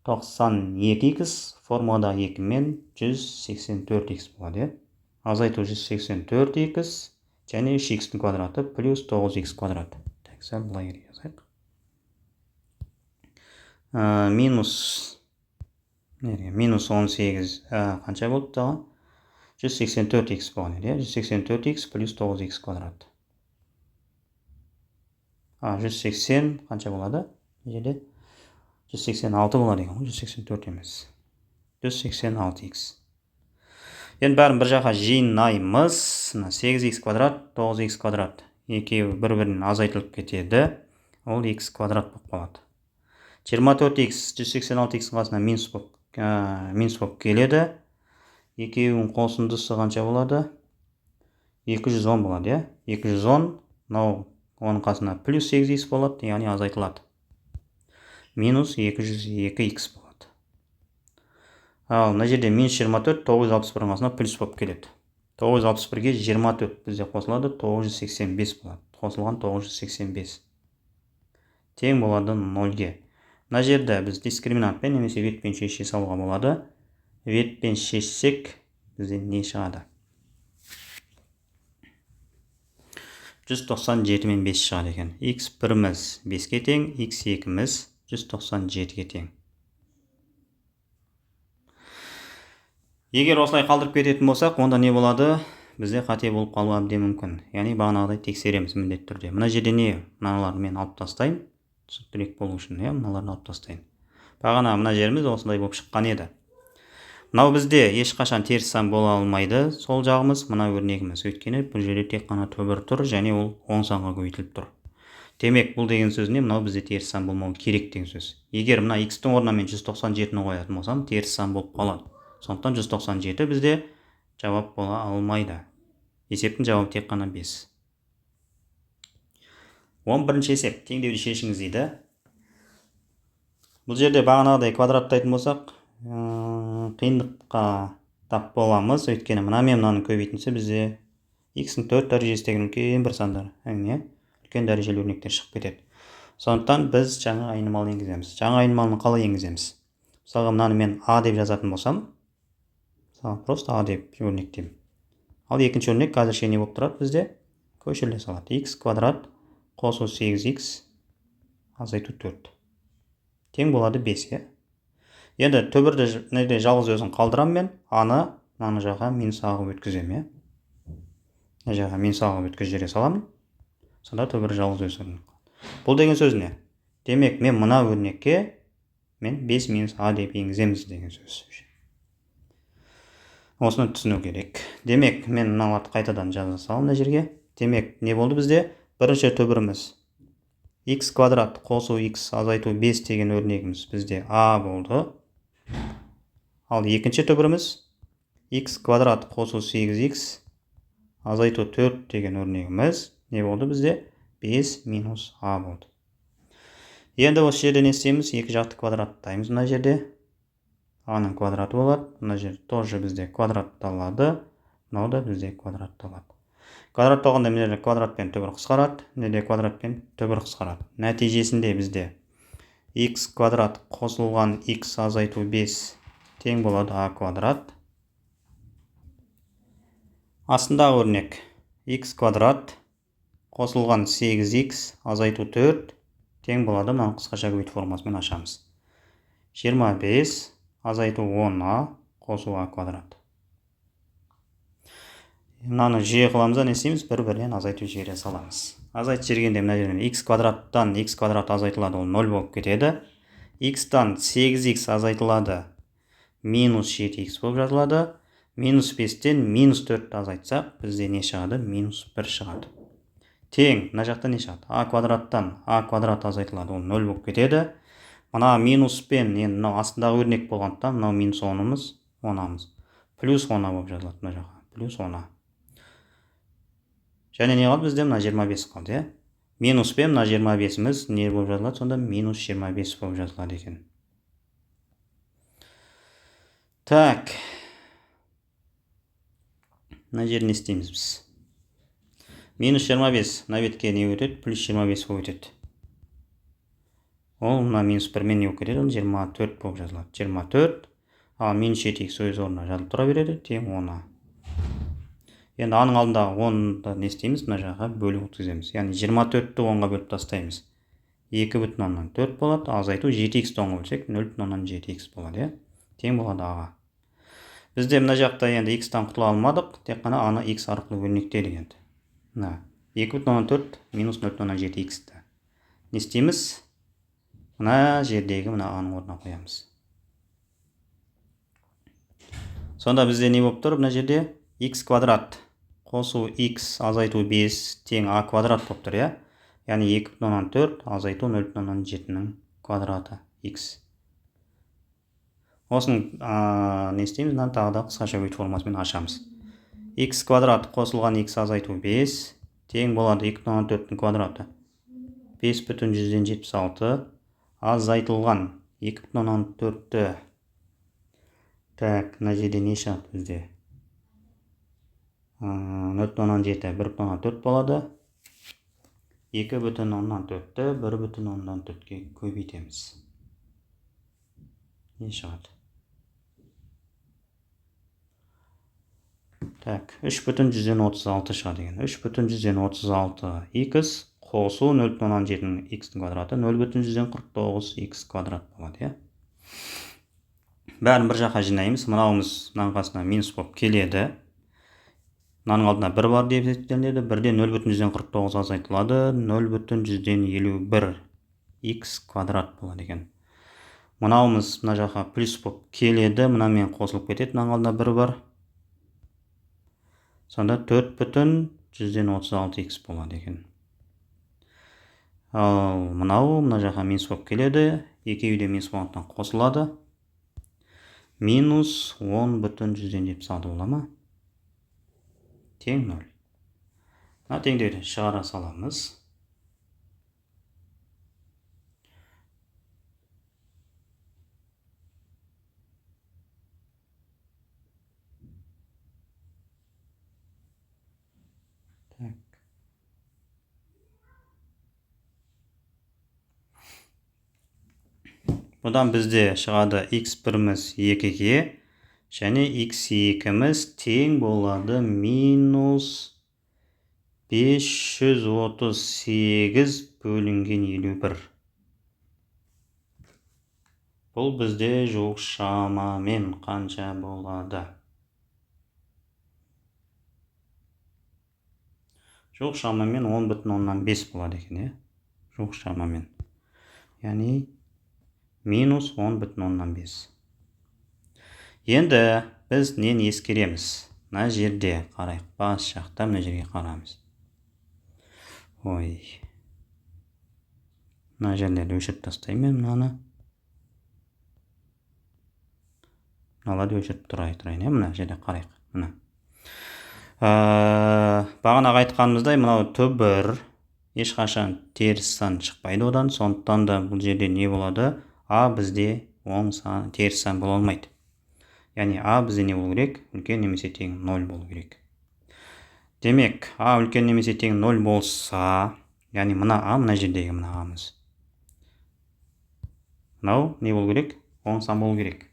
92x, формулада 2 мен 184x болады. Азайту 184x, және 3x-дің квадраты плюс 9x квадраты. Так, сәл бұлай жазайық. Минус 18 қанша болды тағы? 184x болған еді. 184x плюс 9x квадрат. 180 қанша болады? Жерде 186 болады екен, 184 емес. 186x. Енді бәрін бір жаққа жинаймыз. 8x квадрат, 9x квадрат. Екеуі бір-бірінен азайтылып кетеді. Ол x квадрат болып қалады. 24x 186x қасына минус болып келеді. Екеуінің қосындысы қанша болады? 210 болады, 210, оның қасына плюс 8x болады, яғни азайтылады. Минус 202x болады. Ал мына жерде минус 24, 961 қасына плюс болып келеді. 961-ге 24 бізде қосылады, 985 болады. Қосылған 985. Тең болады 0-ге. Мына жерде біз дискриминантпен немесе ветпен шеше салуға болады. Ветпен шешсек, бізде не шығады? 197 мен 5 шығады екен. x1-міз 5-ке тең, x2-міз 197-ге тең. Егер осылай қалдырып кететін болсақ, онда не болады? Бізде қате болып қалуы әбден мүмкін. Яғни бағанағыдай тексереміз міндетті түрде. Мына жерде не? Мыналарды мен алып тастайын. Түсініктірек болу үшін, мыналарды алып тастайын. Бағана мына жеріміз осындай болып шыққан еді. Мынау бізде ешқашан теріс сан бола алмайды. Сол жағымыз мына өрнегіміз. Өйткені бұл жерде тек қана түбір тұр және ол оң санға көбейтіліп тұр. Демек, бұл деген сөз не? Мынау бізде теріс сан болмауы керек деген сөз. Егер мына x-тің орнына мен 197-ні қоятын болсам, теріс сан болып қалады. Сондықтан 197 бізде жауап бола алмайды. Есептің жауабы тек қана 5. 11-ші есеп. Теңдеуді шешіңіз дейді. Бұл жерде бағанағыдай квадраттайтын болсақ, қиындыққа тап боламыз. Өйткені мына мен мынаны көбейтінсе бізде x-ның 4 дәрежесіндегі үлкен бір сандар, үлкен дәрежелі өрнектер шығып кетеді. Сондықтан біз жаңа айнымал енгіземіз. Жаңа айнымалны қалай енгіземіз? Мысалға мынаны мен a деп жазатын болсам, просто a деп өрнектеймін. Ал екінші өрнек қазірше не болып тұрады бізде? Көшіріле салады. x квадрат қосу 8x азайту 4. Тең болады 5. Енді түбірді жалғыз өзін қалдырам мен, аны мына жаққа минус ағып өткіземін. Мына жаққа минус ағып өткізіп саламын. Сонда түбір жалғыз өзін. Бұл деген сөз не? Демек, мен мына өрнекке мен 5 минус a деп енгіземіз деген сөз. Осыны түсіну керек. Демек, мен мыналарды қайтадан жаза салам мына жерге. Демек, не болды бізде? Бірінші түбіріміз x квадрат қосу x азайту 5 деген өрнегіміз бізде a болды. Ал екінші түбіріміз x квадрат қосу 8x азайту 4 деген өрнегіміз не болды бізде? 5 минус a болды. Енді осы жерде не істейміз? Екі жақты квадраттаймыз мына жерде. a-ның квадраты болады. Мына жерде тоже бізде квадратталады. Мынау да бізде квадратталады. Квадратталғанда мына жерде квадратпен түбір қысқарады. Мына жерде квадратпен түбір қысқарады. Нәтижесінде бізде x квадрат қосылған x азайту 5 тең болады a квадрат. Астындағы өрнек x квадрат қосылған 8x азайту 4 тең болады. Мынаны қысқаша көбейту формасымен ашамыз. 25 азайту 10a қосу a квадрат. Мынаны жүйе қыламыз, не істейміз? Бір-бірінен азайту жібере саламыз. Азайту жібергенде мына жерден x квадраттан x квадрат азайтылады, ол 0 болып кетеді. x-тан 8x азайтылады, минус 7x болып жазылады. Минус 5-тен минус 4 азайтсақ, бізде не шығады? Минус 1 шығады. Тең, мына жақта не шығады? a квадраттан a квадрат азайтылады, ол 0 болып кетеді. Мына минуспен, енді мынау астындағы өрнек болғандықтан, мынау минус 10-ымыз, 10-амыз. Плюс 10 болып жазылады мына жаққа. Плюс 10. Және не қалды бізде? Мына 25 қалды, Минуспен мына 25-іміз не болып жазылады? Сонда минус 25 болып жазылады екен. Так. Мына жерін не істейміз біз? Минус 25 мына бетке не өтеді? Плюс 25 болып өтеді. Ол мына минус 1-мен не болып кетеді? 24 болып жазылады. 24. Ал минус 7x өз орнына жазылып тұра береді. Тең 10. Енді аның алдындағы 10-ды не істейміз? Мына жаққа бөліп өткіземіз. Яғни 24-ті 10-ға бөліп тастаймыз. 2,4 болады. Азайту 7x-ті 10-ға бөлсек 0,7x болады. Тең болады a-ға. Бізде мына жақта енді x-тан құтыла алмадық. Тек қана a-ны x арқылы өрнектедік енді. 2,4 минус 0,7x-ті. Не істейміз? Мына жердегі мына a-ның орнына қоямыз. Сонда бізде не болып тұр? Мына жерде x квадрат қосу x азайту 5 тең a квадрат болып тұр, Яғни 2,4 азайту 0,7-ның квадраты x. Осының не істейміз? Мынаны тағы да қысқаша көбейту формасымен ашамыз. x квадрат қосылған x азайту 5 тең болады 2,4-ның квадраты. 5,176 азайтылған 2,4-ті. Так, мына жерде не шығады бізде? 0,7 1,4 болады. 2,4-ті 1,4-ге көбейтеміз. Не шығады? Так, 3,136 шығады екен. 3,136 x қосу 0,7 x-тің квадраты 0,149 x квадрат болады, иә. Бәрін бір жаққа жинаймыз. Мынауымыз мынаның қасына минус болып келеді. Мынаның алдына 1 бар деп есептелінеді. 1-ден 0,149 азайтылады. 0,151 x квадрат болады екен. Мынауымыз мына жаққа плюс болып келеді. Мынамен қосылып кетеді. Мынаның алдына 1 бар. Сонда 4,136 x болады екен. Ал мынау мына жаққа минус болып келеді. Екеуі де минус болғандықтан қосылады. Минус 10,176 бола ма? Тең 0. Мына теңдеуді шығара саламыз. Бұдан бізде шығады x1-міз 2-ге, және x2-міз тең болады минус 538 бөлінген 51. Бұл бізде жоқ шамамен қанша болады? Жоқ шамамен 10,5 болады екен, жоқ шамамен. Яғни минус 10,5. Енді біз нені ескереміз? Мына жерде қарайық, бас жақта мына жерге қарамыз. Ой. Мына жерлерді өшіріп тастаймын мынаны. Мыналарды өшіріп тұрайын, мына жерде қарайық. Мына. Бағана айтқанымыздай, мынау түбір ешқашан теріс сан шықпайды одан, сондықтан да бұл жерде не болады? А бізде оң сан, теріс сан бола алмайды. Яғни А бізде не болу керек? Үлкен немесе тең 0 болу керек. Демек, А үлкен немесе тең 0 болса, яғни мына А, мына жердегі мына A'мыз. Мынау не болу керек? Оң сан болу керек.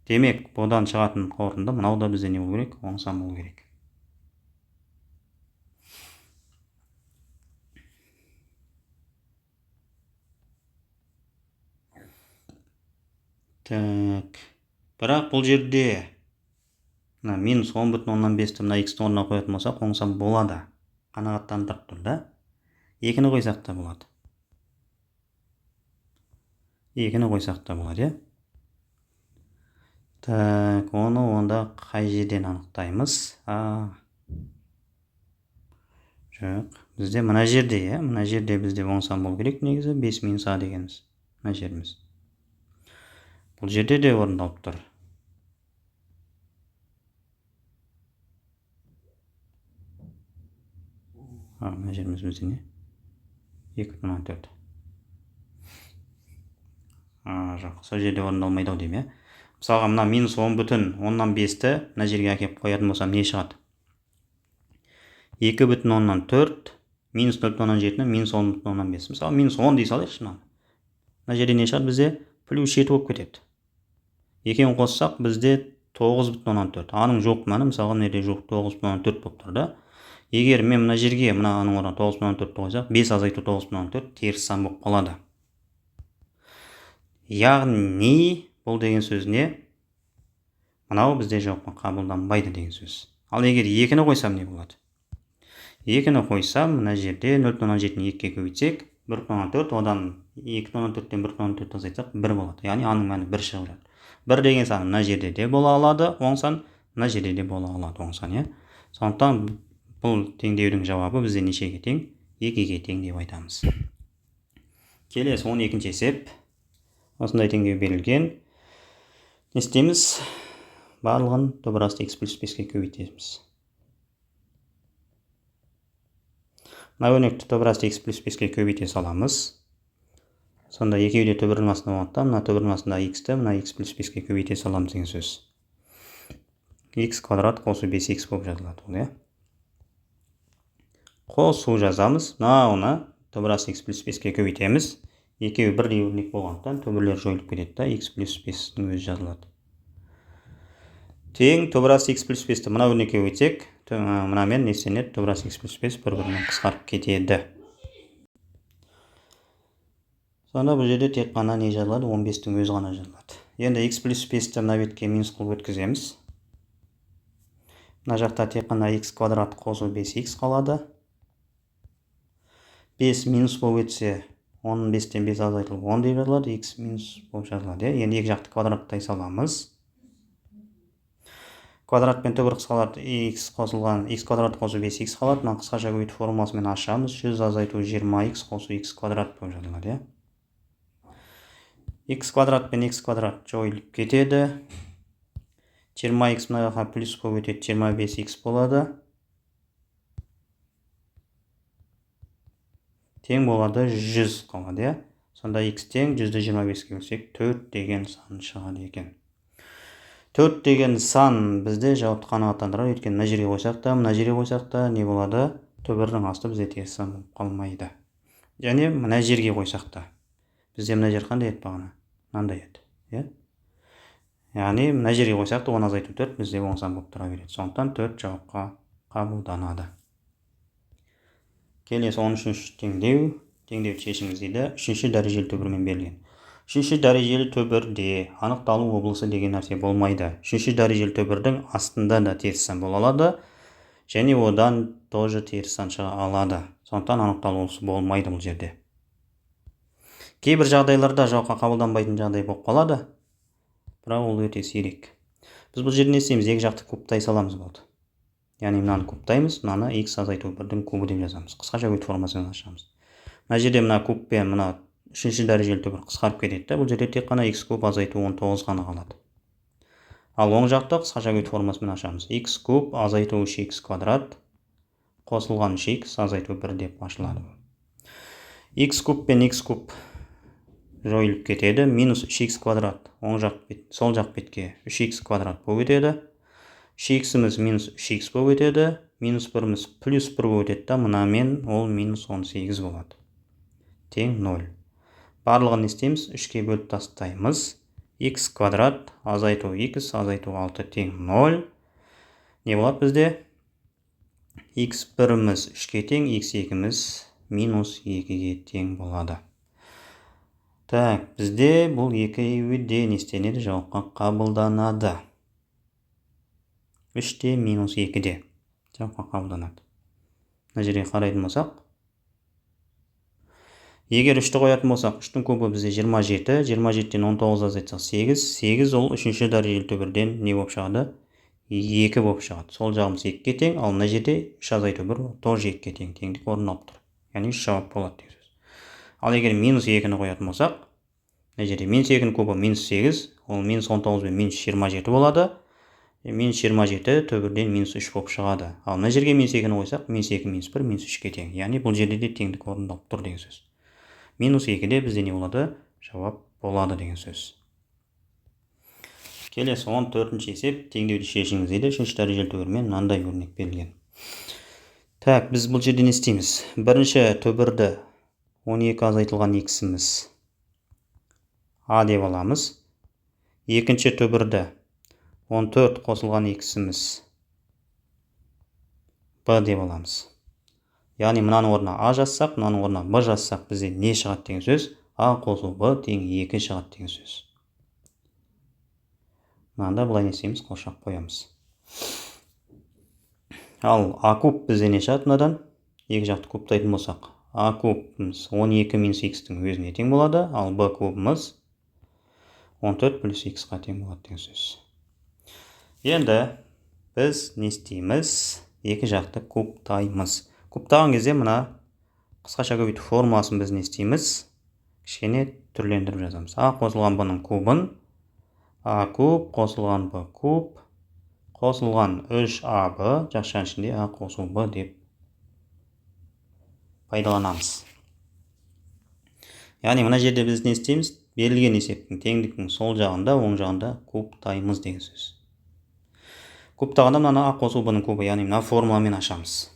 Демек, бұдан шығатын қорытынды мынау да бізде не болу керек? Оң сан болу керек. Так, бірақ бұл жерде минус 10,5-ті мына x-тің орнына қоятын болсақ, оң сан болады. Қанағаттандырып тұр да. 2-ні қойсақ та болады. 2-ні қойсақ та болады, иә? Так, оны онда қай жерден анықтаймыз? Жоқ, бізде мына жерде, иә? Мына жерде бізде оң сан болу керек негізі 5 минус А дегеніміз. Мына жеріміз. Бұл жерде де орындалып тұр. Мына жеріміз бізде не? 2,4. Жоқ, сол жерде орындалмайды ау деймін, иә? Мысалға, мына минус 10,5-ті мына жерге әкеп қоятын болсам, не шығады? 2,4 минус 0,7-ні минус 10,5. Мысалы, минус 10 дей салайықшы. Мына жерде не шығады? Бізде плюс 7 болып кетеді. Екеуін қоссақ, бізде 9,4. Аның жоқ мәні, мысалға, мына жерде жоқ 9,4 болып тұр да. Егер мен мына жерге, мына аның орнына 9,4 қойсақ, 5 азайту 9,4 теріс сан болып қалады. Яғни, бұл деген сөз не? Мынау бізде жауапқа қабылданбайды деген сөз. Ал егер 2-ні қойсам не болады? 2-ні қойсам, мына жерде 0,7-ні 2-ге көбейтсек, 1,4, одан 2,4-тен 1,4 азайтсақ 1 болады. Яғни аның мәні 1 шығып жатыр. 1 деген сан мына жерде де бола алады, оң сан мына жерде де бола алады, оң сан, иә? Сондықтан бұл теңдеудің жауабы бізде нешеге тең? 2-ге тең деп айтамыз. Келесі 12-ші есеп. Осындай теңдеу берілген. Не істейміз? Барлығын түбірасты x плюс 5-ке көбейтеміз. Мына өрнекті түбірасты x плюс 5-ке көбейте саламыз. Сонда екеуі де түбірдің астында болғандықтан, мына түбірдің астында x-ті мына x плюс 5-ке көбейте саламыз деген сөз. X квадрат қосу 5x болып жазылады, иә? Қосу жазамыз. Мынауны түбірасты x плюс 5-ке көбейтеміз. Екеуі бірдей өрнек болғандықтан түбірлер жойылып кетеді да, x плюс 5-дің өзі жазылады. тең төбірасы x плюс 5-ті мына өрнекке өтсек, мынамен не істенеді? Төбірасы x плюс 5 бір-бірінен қысқарып кетеді. Сонда бұл жерде тек қана не жазылады? 15-тің өзі ғана жазылады. Енді x плюс 5-ті мына бетке минус қылып өткіземіз. Мына жақта тек қана x квадрат қосу 5x қалады. 5 минус болып өтсе, 15-тен 5 азайтылып 10 деп жазылады, x минус болып жазылады. Енді екі жақты квадраттай саламыз. Квадрат пен төбір қысқаларды x қосылған, x квадрат қосу 5x қалады. Мына қысқаша көбейту формуласымен ашамыз. 100 азайту 20x қосу x квадрат болып жазылады. X квадрат пен x квадрат жойылып кетеді. 20x мына жаққа плюс болып өтеді, 25x болады. Тең болады 100 қалады. Сонда x тең 100-ді 25-ке бөлсек 4 деген сан шығады екен. 4 деген сан бізде жауапты қанағаттандырады. Өйткені мына жерге қойсақ та, мына жерге қойсақ та не болады? Төбірдің асты бізде теріс сан болып қалмайды. Және мына жерге қойсақ та, бізде мына жер қандай еді бағана? Мынандай еді. Яғни мына жерге қойсақ та 10 азайту 4 бізде оң сан болып тұра береді. Сондықтан 4 жауапқа қабылданады. Келесі 13-ші теңдеу. Теңдеуді шешіңіз дейді. 3-ші дәрежелі төбірмен берілген. 3-ші дәрежелі төбірде анықталу облысы деген нәрсе болмайды. 3-ші дәрежелі төбірдің астында да теріс сан бола алады, және одан тоже теріс сан шыға алады. Сондықтан анықталу облысы болмайды бұл жерде. Кейбір жағдайларда жауапқа қабылданбайтын жағдай болып қалады, бірақ ол өте сирек. Біз бұл жерде не істейміз? Екі жақты кубтай саламыз болды. Яғни мынаны кубтаймыз, мынаны x азайту 1-дің кубы деп жазамыз. Қысқаша көбейту формуласын ашамыз. Мына жерде мына куб пен мына 3-ші дәрежелі төбір қысқарып кетеді. Бұл жерде тек қана x куб азайту 19 ғана қалады. Ал оң жақты қысқаша көбейту формуласымен ашамыз. x куб азайту 3x квадрат қосылған 3x азайту 1 деп ашылады. x куб пен x куб жойылып кетеді. Минус 3x квадрат сол жақ бетке 3x квадрат болып өтеді. 3x-іміз минус 3x болып өтеді. Минус 1-іміз плюс 1 болып өтеді. Мұнамен ол минус 18 болады. Тең 0. Барлығын істейміз. 3-ке бөліп тастаймыз. x квадрат азайту x азайту 6 тең 0. Не болады бізде? x1-іміз 3-ке тең, x2-іміз минус 2-ге тең болады. Так, бізде бұл екеуі де не істенеді? Жауапқа қабылданады. 3-те минус 2-де жауапқа қабылданады. Мына жерге қарайтын болсақ, егер 3-ті қоятын болсақ, 3-тің кубы бізде 27, 27-тен 19 азайтсақ 8, 8 ол 3-ші дәрежелі төбірден не болып шығады? 2 болып шығады. Сол жағымыз 2-ге тең, ал мына жерде 3 азайту 1 тоже 2-ге тең, теңдік орын алып тұр. Яғни 3 жауап болады деген сөз. Ал егер минус 2-ні қоятын болсақ, мына жерде минус 2-ның кубы минус 8, ол минус 19 бен минус 27 болады. Минус 27 төбірден минус 3 болып шығады. Ал мына жерге минус 2-ні қойсақ, минус 2 минус 1 минус 3-ге тең. Яғни бұл жерде де теңдік орындалып тұр деген сөз. Минус 2-де бізде не болады? Жауап болады деген сөз. Келесі 14-ші есеп. Теңдеуді шешіңіз дейді. 3-ші дәрежелі төбірмен мынандай өрнек берілген. Так, біз бұл жерде не істейміз? Бірінші төбірді 12 азайтылған x-іміз a деп аламыз. Екінші төбірді 14 қосылған x-іміз b деп аламыз. Яғни мынаның орнына a жазсақ, мынаның орнына b жазсақ, бізде не шығады деген сөз? a қосу b тең 2 шығады деген сөз. Мынанда былай не істейміз? Қошақ қоямыз. Ал a куб бізде не шығады мынадан? Екі жақты кубтайтын болсақ, a кубымыз 12 минус x-тің өзіне тең болады, ал b кубымыз 14 плюс x-қа тең болады деген сөз. Енді біз не істейміз? Екі жақты кубтаймыз. Кубтаған кезде мына қысқаша көбейту формуласын біз не істейміз? Кішкене түрлендіріп жазамыз. a қосылған b-ның кубын a куб қосылған b куб қосылған 3ab жақшаның ішінде a қосу b деп пайдаланамыз. Яғни мына жерде біз не істейміз? Берілген есептің теңдіктің сол жағында, оң жағында кубтаймыз деген сөз. Кубтағанда мына a қосу b-ның кубы, яғни мына формуламен ашамыз.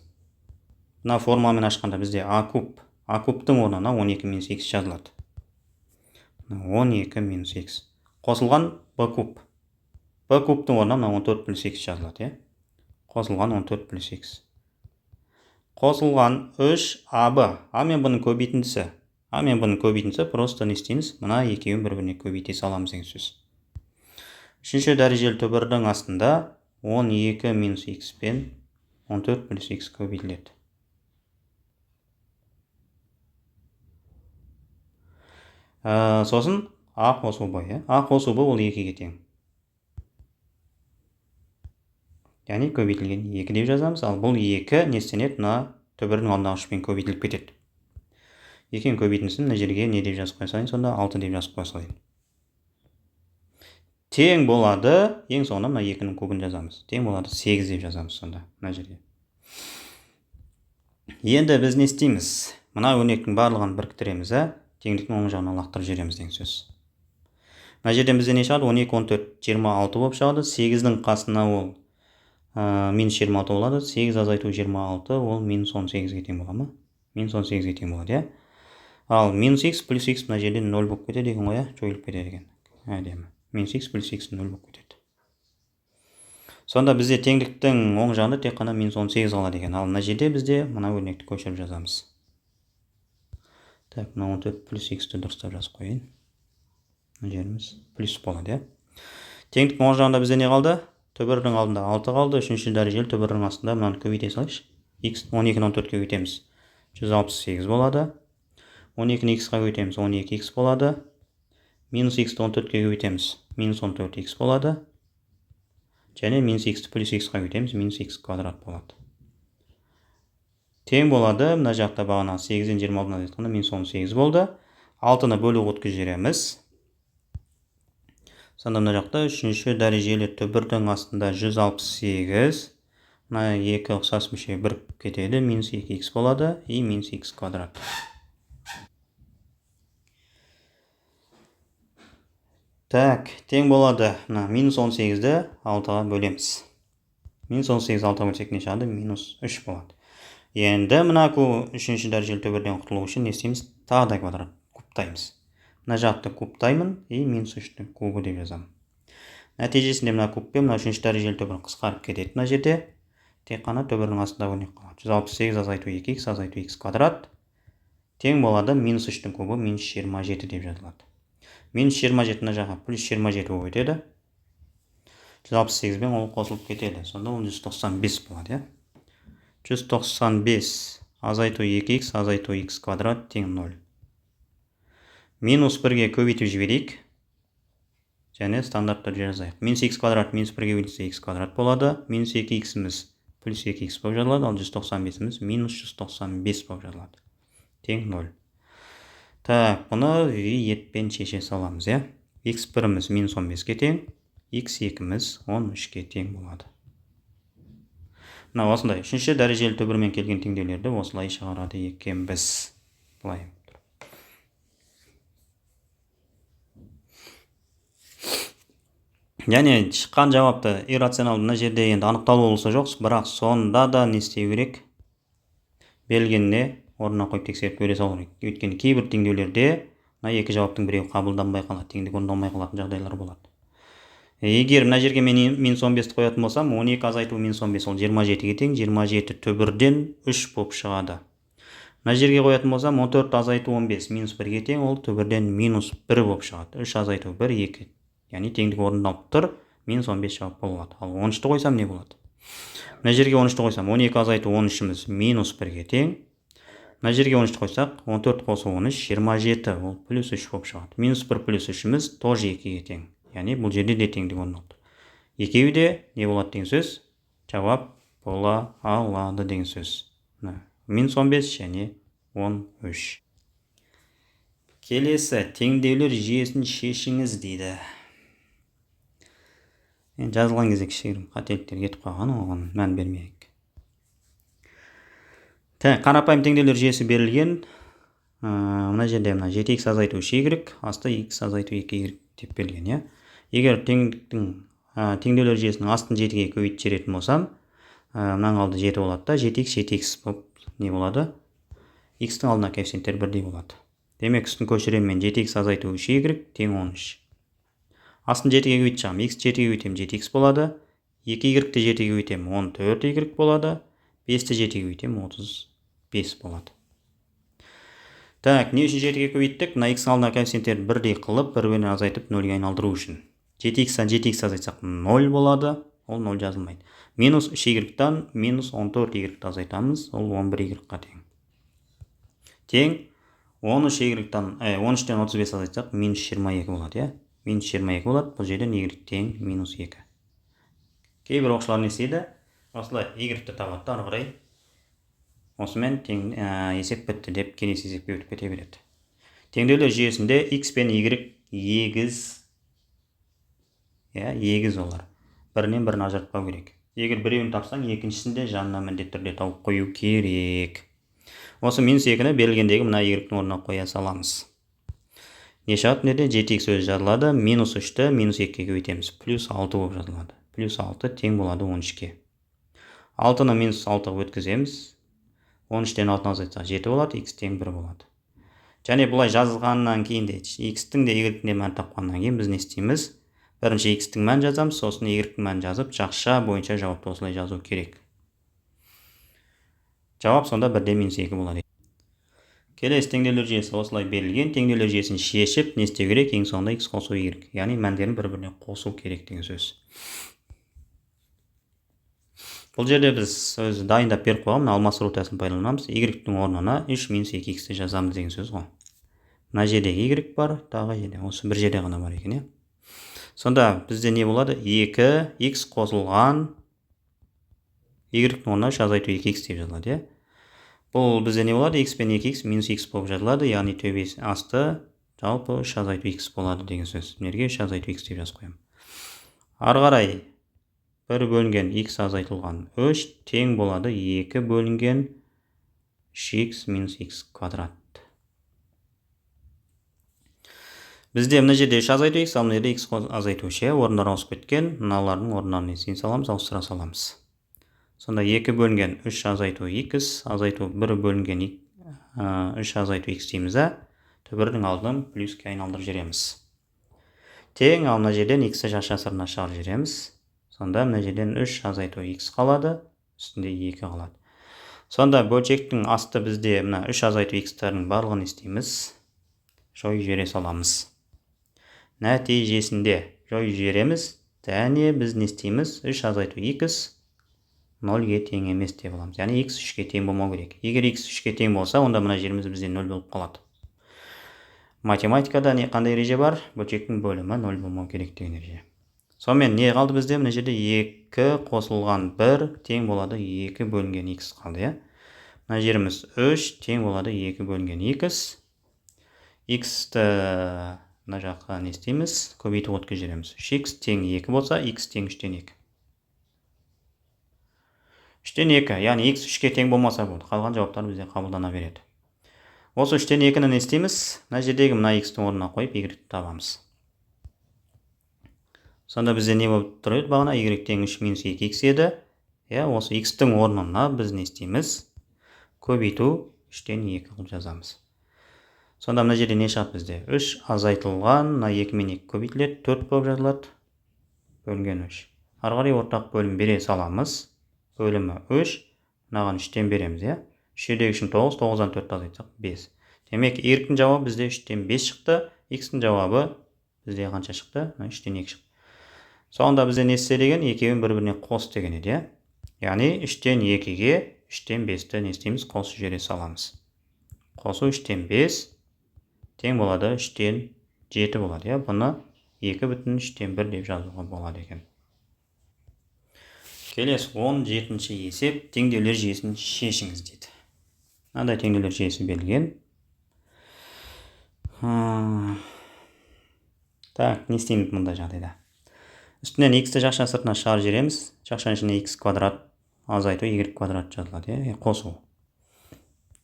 Мына формуламен ашқанда бізде a куб, a кубтың орнына 12 минус x жазылады. 12 минус x қосылған b куб. b кубтың орнына мына 14 плюс x жазылады, қосылған 14 плюс x. Қосылған 3ab. А мен бұның көбейтіндісі. Просто не істейміз? Мына екеуін бір-біріне көбейте саламыз деген сөз. Үшінші дәрежелі түбірдің астында 12 минус x пен 14 плюс x көбейтіледі. Сосын а қосу b, а қосу b ол 2-ге тең. Яғни көбейтілген 2 деп жазамыз, ал бұл 2 не істенеді? Мына түбірдің алдындағы үшпен көбейтіліп кетеді. 2-ні көбейтіндісін мына жерге не деп жазып қоя салайын, сонда 6 деп жазып қоя салайын. Тең болады, ең соңында мына 2-нің кубын жазамыз. Тең болады 8 деп жазамыз сонда мына жерге. Енді біз не істейміз? Мына өрнектің барлығын біріктіреміз, теңдіктің оң жағына лақтырып жібереміз деген сөз. Мына жерден бізде не шығады? 12, 14, 26 болып шығады. 8-дің қасына ол минус 26 болады. 8 азайту 26, ол минус 18-ге тең болады ма? Минус 18-ге тең болады, Ал минус x плюс x мына жерден 0 болып кетеді екен ғой, жойылып кетеді екен. Әдемі. Минус x плюс x 0 болып кетеді. Сонда бізде теңдіктің оң жағында тек қана минус 18 қалады екен. Ал мына жерде бізде мына өрнекті көшіріп жазамыз. Так, мына 14 плюс x-ті дұрыстап жазып қойын. Мына жеріміз плюс болады, Теңдіктің оң жағында бізде не қалды? Түбірдің алдында 6 қалды. Үшінші дәрежелі түбірдің астында мынаны көбейте салайықшы. 12-ні 14-ке көбейтеміз. 168 болады. 12-ні x-қа көбейтеміз. 12x болады. Минус x-ті 14-ке көбейтеміз. Минус 14x болады. Және минус x-ті плюс x-қа көбейтеміз. Минус x квадрат болады. Тең болады. Мына жақта бағана 8-ден 26-дан азайтқанда минус 18 болды. 6-ны бөліп өткізіп жібереміз. Сонда мына жақта үшінші дәрежелі түбірдің астында 168. Мына 2 ұқсас мүше бірігіп кетеді. Минус 2x болады. И минус x квадрат. Так, тең болады. Минус 18-ді 6-ға бөлеміз. Минус 18 6-ға бөлсек не шығады? Минус 3 болады. Енді мына үшінші дәрежелі түбірден құтылу үшін не істейміз? Тағы да квадрат кубтаймыз. Мына жақты кубтаймын и минус 3-ті кубы деп жазамын. Нәтижесінде мына кубпен мына үшінші дәрежелі түбір қысқарып кетеді. Мына жерде тек қана түбірдің астында өрнек қалады. 168 азайту 2x азайту x квадрат тең болады минус 3-тің кубы минус 27 деп жазылады. Минус 27 мына жаққа плюс 27 болып өтеді. 168 бен ол қосылып кетеді. Сонда ол 195 болады, 195 азайту 2x азайту x квадрат тең 0. Минус 1-ге көбейтіп жіберейік. Және стандартты жазайық. Минус x квадрат минус 1-ге көбейтілсе x квадрат болады. Минус 2x-іміз плюс 2x болып жазылады. Ал 195-іміз минус 195 болып жазылады. Тең 0. Так, бұны етпен шеше саламыз, x1-іміз минус 15-ге тең, x2-іміз 13-ге тең болады. Мына осындай үшінші дәрежелі түбірмен келген теңдеулерді осылай шығарады екенбіз. Бұлай. Яғни шыққан жауапты иррационалды мына жерде енді анықталу болса жоқ, бірақ сонда да не істеу керек? Берілгеніне орнына қойып тексеріп көре салу керек. Өйткені кейбір теңдеулерде мына екі жауаптың біреуі қабылданбай қалады, теңдік орындалмай қалатын жағдайлар болады. Егер мына жерге мен минус 15-ті қоятын болсам, 12 азайту минус 15 ол 27-ге тең, 27 түбірден 3 болып шығады. Мына жерге қоятын болсам, 14 азайту 15 минус 1-ге тең, ол түбірден минус 1 болып шығады. 3 азайту 1, 2. Яғни теңдік орындалып тұр, минус 15 жауап болады. Ал 13-ті қойсам не болады? Мына жерге 13-ті қойсам, 12 азайту 13-іміз минус 1-ге тең. Мына жерге 13-ті қойсақ, 14 қосу 13, 27, ол плюс 3 болып шығады. Минус 1 плюс 3-іміз тоже 2-ге тең. Яғни бұл жерде де теңдік орындалды. Екеуі де не болады деген сөз? Жауап бола алады деген сөз. Минус 15 және 13. Келесі теңдеулер жүйесін шешіңіз дейді. Жазылған кезде кішігірім қателіктер кетіп қалған, оған мән бермейік. Қарапайым теңдеулер жүйесі берілген. Мына жерде 7x азайту 3y, асты x азайту 2y деп берілген, Егер теңдеулер жүйесінің астын 7-ге көбейтіп жіберетін болсам, мынаның алды 7 болады да, 7x 7x болып не болады? X-тің алдына коэффициенттер бірдей болады. Демек үстін көшіремін мен 7x азайту 3y тең 13. астын 7-ге көбейтіп шығамын. X 7-ге көбейтемін, 7x болады. 2y-ті 7-ге көбейтемін, 14y болады. 5-ті 7-ге көбейтемін, 35 болады. Так, не үшін 7-ге көбейттік? Мына x алдына коэффициенттерді бірдей қылып, бір-бірінен азайтып 0-ге айналдыру үшін. 7x-тан 7x азайтсақ 0 болады, ол 0 жазылмайды. Минус 3y-тан минус 14y-ті азайтамыз, ол 11y-ға тең. Тең 13y-тан 13-тен 35 азайтсақ минус 22 болады, минус 22 болады, бұл жерден y тең минус 2. Кейбір оқушылар не істейді? Осылай y-ті табады, ары қарай осымен тең есеп бітті деп келесі есепке өтіп кете береді. Теңдеулер жүйесінде x пен y егіз олар. Бірінен бірін ажыратпау керек. Егер біреуін тапсаң, екіншісінде жанына міндетті түрде тауып қою керек. Осы минус 2-ні берілгендегі мына y-тің орнына қоя саламыз. Не шығады мынада? 7x өзі жазылады, минус 3-ті минус 2-ге көбейтеміз, плюс 6 болып жазылады. Плюс 6 тең болады 13-ке. 6-ны минус 6-ға өткіземіз. 13-тен 6-ны азайтсақ 7 болады, x тең 1 болады. Және бұлай жазылғаннан кейін де x-тің де y-тің де мән тапқаннан кейін біз не істейміз? Бірінші x-тің мән жазамыз, сосын y-тің мән жазып, жақша бойынша жауапты осылай жазу керек. Жауап сонда 1-де минус 2 болады. Келесі теңдеулер жүйесі осылай берілген. Теңдеулер жүйесін шешіп, не істеу керек? Ең соңында x қосу y. Яғни мәндерін бір-біріне қосу керек деген сөз. Бұл жерде біз өзі дайындап беріп қойған, алмастыру тәсілін пайдаланамыз. Y-тің орнына 3 минус 2x-ті жазамыз деген сөз ғой. Мына жерде y бар, тағы жерде. Осы бір жерде ғана бар екен, Сонда бізде не болады? 2x қосылған y-тің орнына 3 азайту 2x деп жазылады, Бұл бізде не болады? X пен 2x минус x болып жазылады, яғни төбесі асты жалпы 3 азайту x болады деген сөз. Мерге 3 азайту x деп жазып қоямын. Ары қарай 1 бөлінген x азайтылған 3 тең болады 2 бөлінген 3x минус x квадрат. Бізде мына жерде 3 азайту x, ал мына жерде x азайту ше, орындар ауысып кеткен, мыналардың орындарын несін саламыз, ауыстыра саламыз. Сонда 2 бөлінген 3 азайту x, азайту 1 бөлінген 3 азайту x дейміз, Төбірдің алдын плюске айналдырып жібереміз. Тең, ал мына жерден x-ті жақша сыртына шығарып жібереміз. Сонда мына жерден 3 азайту x қалады, үстінде 2 қалады. Сонда бөлшектің асты бізде мына 3 азайту x-тардың барлығын істейміз, жойып жібере саламыз. Нәтижесінде жойып жібереміз, және біз не істейміз? 3 азайту x 0-ге тең емес деп аламыз. Яғни x 3-ге тең болмау керек. Егер x 3-ге тең болса, онда мына жеріміз бізде 0 болып қалады. Математикада не қандай ереже бар? Бөлшектің бөлімі 0 болмау керек деген ереже. Сонымен не қалды бізде? Мына жерде 2 қосылған 1 тең болады 2 бөлінген x қалды, Мына жеріміз 3 тең болады 2 бөлінген x. X-ті мына жаққа не істейміз? Көбейтіп өткізіп жібереміз. 3x тең 2 болса, x тең 3-тен 2. 3-тен 2, яғни x 3-ке тең болмаса болды. Қалған жауаптар бізде қабылдана береді. Осы 3-тен 2-ні не істейміз? Мына жердегі мына x-тің орнына қойып y-ті табамыз. Сонда бізде не болып тұр еді бағана? Y тең 3 минус 2x еді. Осы x-тің орнына біз не істейміз? Көбейту 3-тен 2 қылып жазамыз. Сонда мына жерде не шығады бізде? 3 азайтылған, мына 2 мен 2 көбейтіледі, 4 болып жазылады. Бөлінген 3. Ары қарай ортақ бөлім бере саламыз. Бөлімі 3, мынаған 3-тен береміз, 3-дегі үшін 9, 9-дан 4 азайтсақ 5. Демек, y-тің жауабы бізде 3-тен 5 шықты, x-тің жауабы бізде қанша шықты? 3-тен 2 шықты. Соңында бізде не істелеген? Екеуін бір-біріне қос деген еді, Яғни 3-тен 2-ге 3-тен 5-ті не істейміз? Қосып жібере саламыз. Қосу 3-тен 5 тең болады 3-тен 7 болады, Бұны 2,3-тен 1 деп жазуға болады екен. Келесі 17-ші есеп, теңдеулер жүйесін шешіңіз дейді. Мынандай теңдеулер жүйесі берілген. Так, не істейміз мұндай жағдайда? Үстінен x-ті жақша сыртына шығарып жібереміз. Жақшаның ішіне x квадрат азайту y квадрат жазылады, қосу.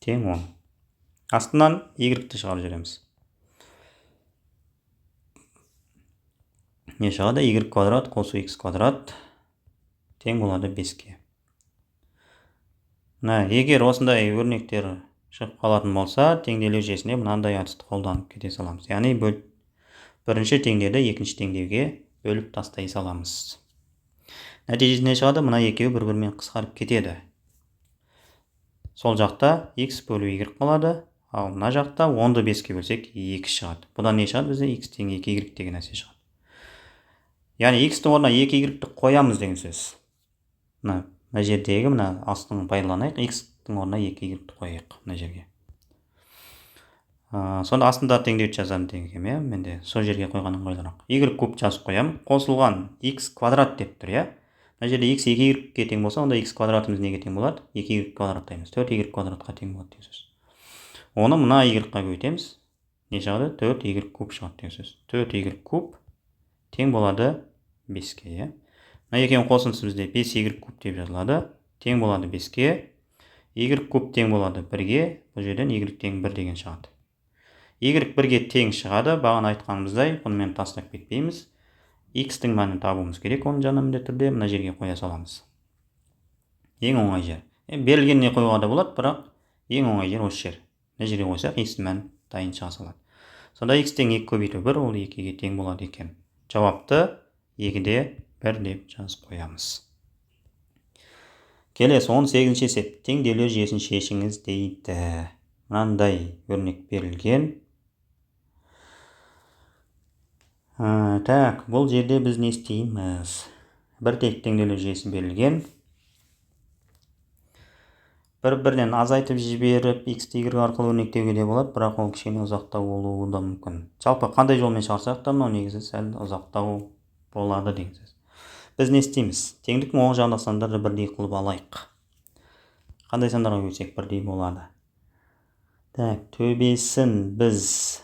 Тең 10. Астынан y-ті шығарып жібереміз. Не шығады? Y квадрат қосу x квадрат тең болады 5-ке. Егер осындай өрнектер шығып қалатын болса, теңдеулер жүйесіне мынандай әдісті қолданып кете саламыз. Яғни бірінші теңдеуді екінші теңдеуге бөліп тастай саламыз. Нәтижесі не шығады? Мына екеуі бір-бірімен қысқарып кетеді. Сол жақта x бөлу y қалады, ал мына жақта 10-ды 5-ке бөлсек 2 шығады. Бұдан не шығады? Бізде x тең 2y деген нәрсе шығады. Яғни x-тің орнына 2y-ті қоямыз деген сөз. Мына жердегі мына астын пайдаланайық, x-тің орнына 2y-ті қояйық мына жерге. Сонда астында теңдеуді жазамын дегенім, иә? Менде сол жерге қойған ыңғайлырақ. y куб жазып қоямын. Қосылған x квадрат деп тұр, иә? Мына жерде x 2y-ге тең болса, онда x квадратымыз неге тең болады? 2y квадраттаймыз. 4y квадратқа тең болады деген сөз. Оны мына y-ға көйтеміз. Не шығады? 4y куб шығады деген сөз. 4y куб тең болады 5-ке, иә? Мына екеуінің қосындысы бізде 5y куб деп жазылады. Тең болады 5-ке. y куб тең болады 1-ге. Бұл жерден y тең 1 деген шығады. y 1-ге тең шығады. Бағана айтқанымыздай, бұнымен тастап кетпейміз. x-тің мәнін табуымыз керек, оның жаңа міндетті түрде мына жерге қоя саламыз. Ең оңай жер. Берілгеніне қоюға да болады, бірақ ең оңай жер осы жер. Мына жерге қойсақ, x-тің мәні дайын шыға салады. Сонда x тең 2 көбейту 1, ол 2-ге тең болады екен. Жауапты 2-де 1 деп жазып қоямыз. Келесі 18-ші есеп. Теңдеулер жүйесін шешіңіз дейді. Мынандай өрнек берілген. Так, бұл жерде біз не істейміз? Бір тек теңдеулер жүйесі берілген. Бір-бірінен азайтып жіберіп, x-ті y арқылы өрнектеуге де болады, бірақ ол кішкене ұзақтау болуы да мүмкін. Жалпы қандай жолмен шығарсақ та, мынау негізі сәл ұзақтау болады деген сөз. Біз не істейміз? Теңдіктің оң жағындағы сандарды бірдей қылып алайық. Қандай сандарға көбейтсек бірдей болады? Так, төбесін біз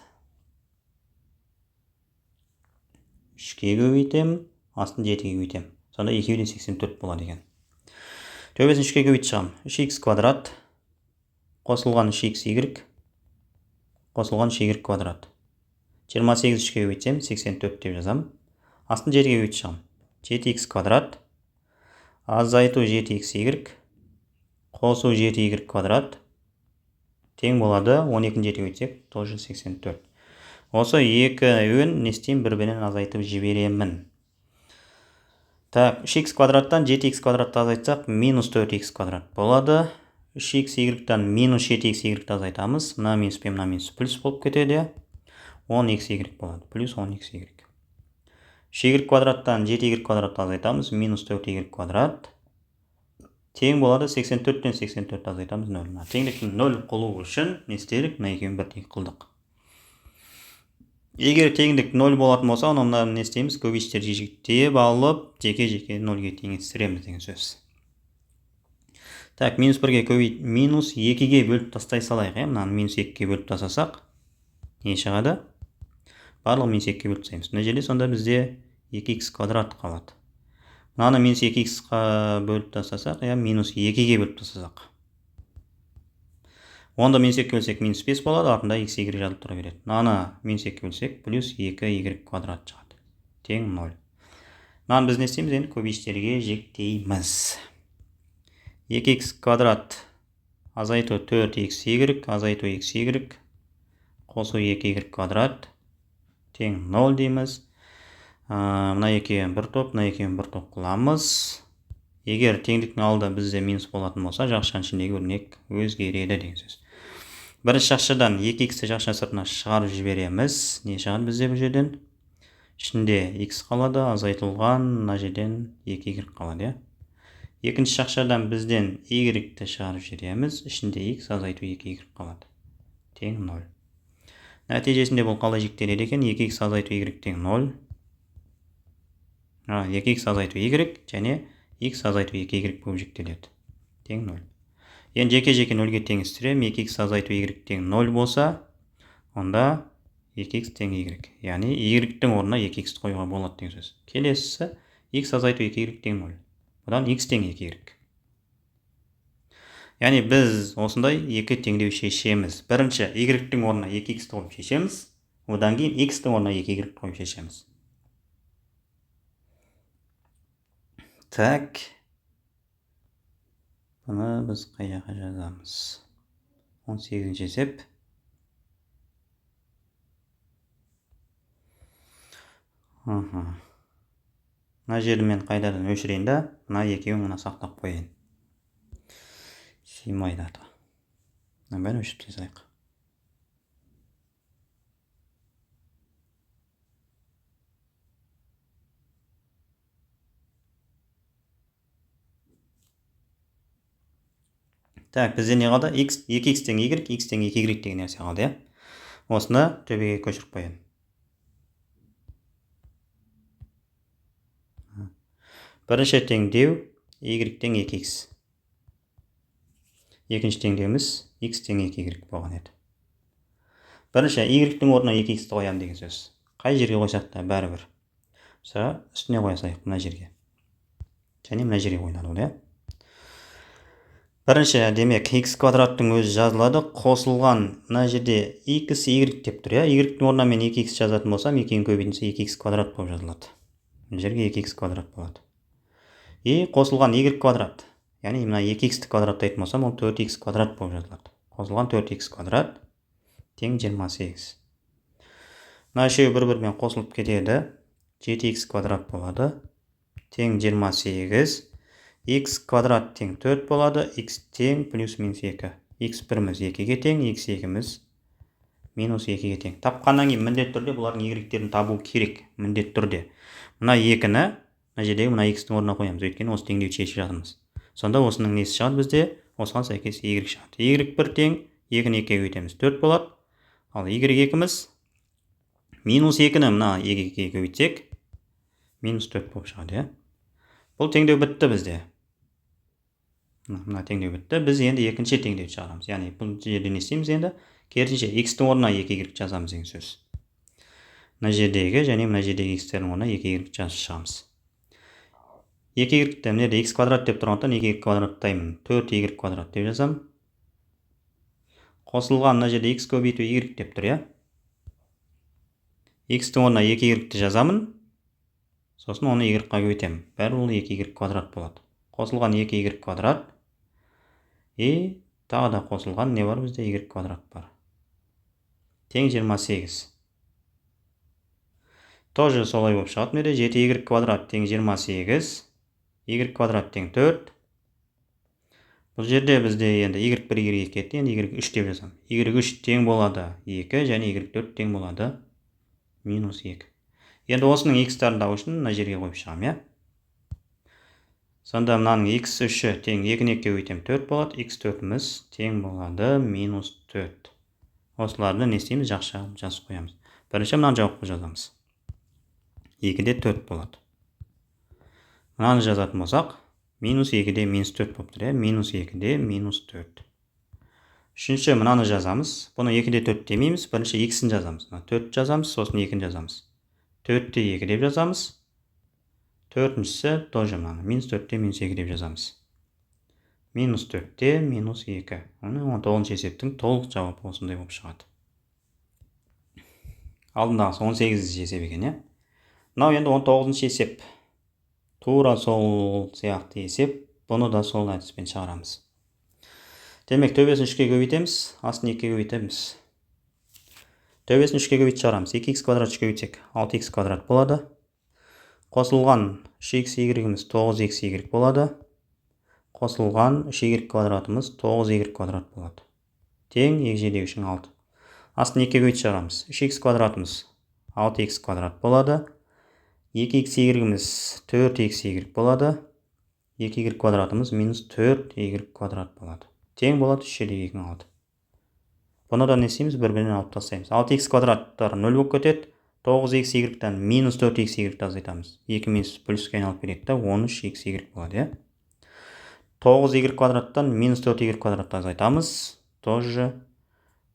3-ке көбейтем, астын 7-ге көбейтем. Сонда 2-ден 84 болады екен. Төбесін 3-ке көбейтіп шығам. 3x квадрат қосылған 3xy қосылған 3y квадрат. 28 3-ке көбейтсем 84 деп жазам. Астын 7-ге көбейтіп шығам. 7x квадрат азайту 7xy қосу 7y квадрат тең болады 12-ні 7-ге көбейтсек тоже 84. Осы екеуін не істеймін? Бір-бірінен азайтып жіберемін. Так, 3x квадраттан 7x квадратты азайтсақ, минус 4x квадрат болады. 3xy-тан минус 7xy-ті азайтамыз. Мына минус пен мына минус плюс болып кетеді. 10xy болады. Плюс 10xy. 3y квадраттан 7y квадратты азайтамыз. Минус 4y квадрат. Тең болады 84-тен 84 азайтамыз 0. Теңдіктің 0 қылу үшін не істедік? Мына екеуін бірдей қылдық. Егер теңдік 0 болатын болса, онда не істейміз? Көбейіштерді жіктеп алып, жеке-жеке 0-ге теңестіреміз деген сөз. Так, минус 1-ге көбейт, минус 2-ге бөліп тастай салайық. Мынаны минус 2-ге бөліп тастасақ, не шығады? Барлығы минус 2-ге бөліп тастаймыз. Мына жерде сонда бізде 2x квадрат қалады. Мынаны минус 2x-қа бөліп тастасақ, минус 2-ге бөліп тастасақ. Онда минус 2 бөлсек минус 5 болады, артында x, y жазылып тұра береді. Мынаны минус 2 бөлсек плюс 2y квадрат шығады. Тең 0. Мынаны біз не істейміз? Енді көбейіштерге жіктейміз. 2x квадрат азайту 4xy азайту xy қосу 2y квадрат тең 0 дейміз. Мына екеуін бір топ, мына екеуін бір топ қыламыз. Егер теңдіктің алды бізде минус болатын болса, жақшаның ішіндегі өрнек өзгереді деген сөз. Бірінші жақшадан 2x-ті жақша сыртына шығарып жібереміз. Не шығады бізде бұл жерден? Ішінде x қалады, азайтылған, мына жерден 2y қалады. Екінші жақшадан бізден y-ті шығарып жібереміз. Ішінде x азайту 2y қалады. Тең 0. Нәтижесінде бұл қалай жіктеледі екен? 2x азайту y тең 0. 2x азайту y және x азайту 2y болып жіктеледі. Тең 0. Енді жеке-жеке 0-ге теңестірем. 2x азайту y тең 0 болса, онда 2x тең y. Яғни y-тің орнына 2x қоюға болады деген сөз. Келесісі x азайту 2y тең 0. Бұдан x тең 2y. Яғни біз осындай екі теңдеу шешеміз. Бірінші y-тің орнына 2x қойып шешеміз. Одан кейін x-тің орнына 2y қойып шешеміз. Так. Бұны біз қаяға жазамыз? 18-ші есеп. Мына жерді мен қайдадан өшірейін да, мына екеуін мына сақтап қойайын. Сыймайды ата. Мына бәрін өшіріп тастайық. Так, бізде не қалды? 2x тең y, x тең 2y деген нәрсе қалды, иә? Осыны төбеге көшіріп қояйын. Бірінші теңдеу y тең 2x. Екінші теңдеуіміз x тең 2y болған еді. Бірінші y-тің орнына 2x-ті қоямын деген сөз. Қай жерге қойсақ та бәрібір. Үстіне қоя салайық мына жерге. Және мына жерге қойылады ол, иә? Бірінші, демек, x квадраттың өзі жазылады. Қосылған мына жерде x y деп тұр, иә? Y-тің орнына мен 2x жазатын болсам, 2-ні көбейтінсе 2x квадрат болып жазылады. Мына жерге 2x квадрат болады. И қосылған y квадрат, яғни мына 2x квадраттайтын болсам, ол 4x квадрат болып жазылады. Қосылған 4x квадрат тең 28. Мына үшеуі бір-бірімен қосылып кетеді. 7x квадрат болады. Тең 28. X квадрат тең 4 болады. X тең плюс минус 2. X1-міз 2-ге тең, X2-міз минус 2-ге тең. Тапқаннан кейін міндетті түрде бұлардың y-терін табу керек. Міндетті түрде. Мына 2-ні, мына жердегі мына x-тің орнына қоямыз. Өйткені осы теңдеуді шешіп жатырмыз. Сонда осының несі шығады бізде? Осыған сәйкес y шығады. Y1 тең 2-ні 2-ге көбейтеміз. 4 болады. Ал y2-міз минус 2-ні мына 2-ге көбейтсек, минус 4 болып шығады, иә? Бұл теңдеу бітті бізде. Мына теңдеу бітті. Біз енді екінші теңдеуді шығарамыз. Яғни бұл жерде не істейміз енді? Керісінше x-тің орнына 2y жазамыз деген сөз. Мына жердегі және мына жердегі x-тердің орнына 2y жазып шығамыз. 2y-ді мына жерде x квадрат деп тұрғандықтан 2y квадраттаймын. 4y квадрат деп жазамын. Қосылған мына жерде x көбейту y деп тұр, иә? X-тің орнына 2y-ді жазамын. Сосын оны y-ға көбейтемін. Бәрі ол 2y квадрат болады. Қосылған 2y квадрат. И тағы да қосылған не бар бізде? Y квадрат бар. Тең 28. Тоже солай болып шығады. Мере 7y квадрат тең 28. Y квадрат тең 4. Бұл жерде бізде енді y1 y2 кетті. Енді y3 деп жазамын. Y3 тең болады 2 және y4 тең болады минус 2. Енді осының x-тарын табу үшін мына жерге қойып шығамын, иә? Сонда мынаның x3 тең 2-ні 2-ге көбейтем 4 болады. x4-міз тең болады минус 4. Осыларды не істейміз? Жақша жазып қоямыз. Бірінші мынаны жауапқа жазамыз. 2-де 4 болады. Мынаны жазатын болсақ, минус 2-де минус 4 болып тұр, минус 2-де минус 4. Үшінші мынаны жазамыз. Бұны 2-де 4 демейміз. Бірінші x-ін жазамыз. 4 жазамыз, сосын 2-ні жазамыз. 4-де 2 деп жазамыз. Төртіншісі тоже мынаны. Минус 4-те минус 2 деп жазамыз. Минус 4-те минус 2. Оны 19-шы есептің толық жауабы осындай болып шығады. Алдындағысы 18-інші есеп екен, иә? Мынау енді 19-шы есеп. Тура сол сияқты есеп. Бұны да сол әдіспен шығарамыз. Демек, төбесін 3-ке көбейтеміз, астын 2-ге көбейтеміз. Төбесін 3-ке көбейтіп шығарамыз. 2x квадрат 3-ке көбейтсек, 6x квадрат болады. Қосылған 3x y-іміз 9x y болады. Қосылған 3y квадратымыз 9y квадрат болады. Тең егжедегі үшін 6. Астын 2-ге көбейтіп шығарамыз. 3x квадратымыз 6x квадрат болады. 2x y-іміз 4x y болады. 2y квадратымыз минус 4y квадрат болады. Тең болады 3-ге 6. Бұны да не істейміз? Бір-бірінен алып тастаймыз. 6x квадраттар 0 болып кетеді. 9x y-тан минус 4x y-ді азайтамыз. 2 минус плюске айналып кетеді да 13x y болады, иә? 9y квадраттан минус 4y квадратты азайтамыз. Тоже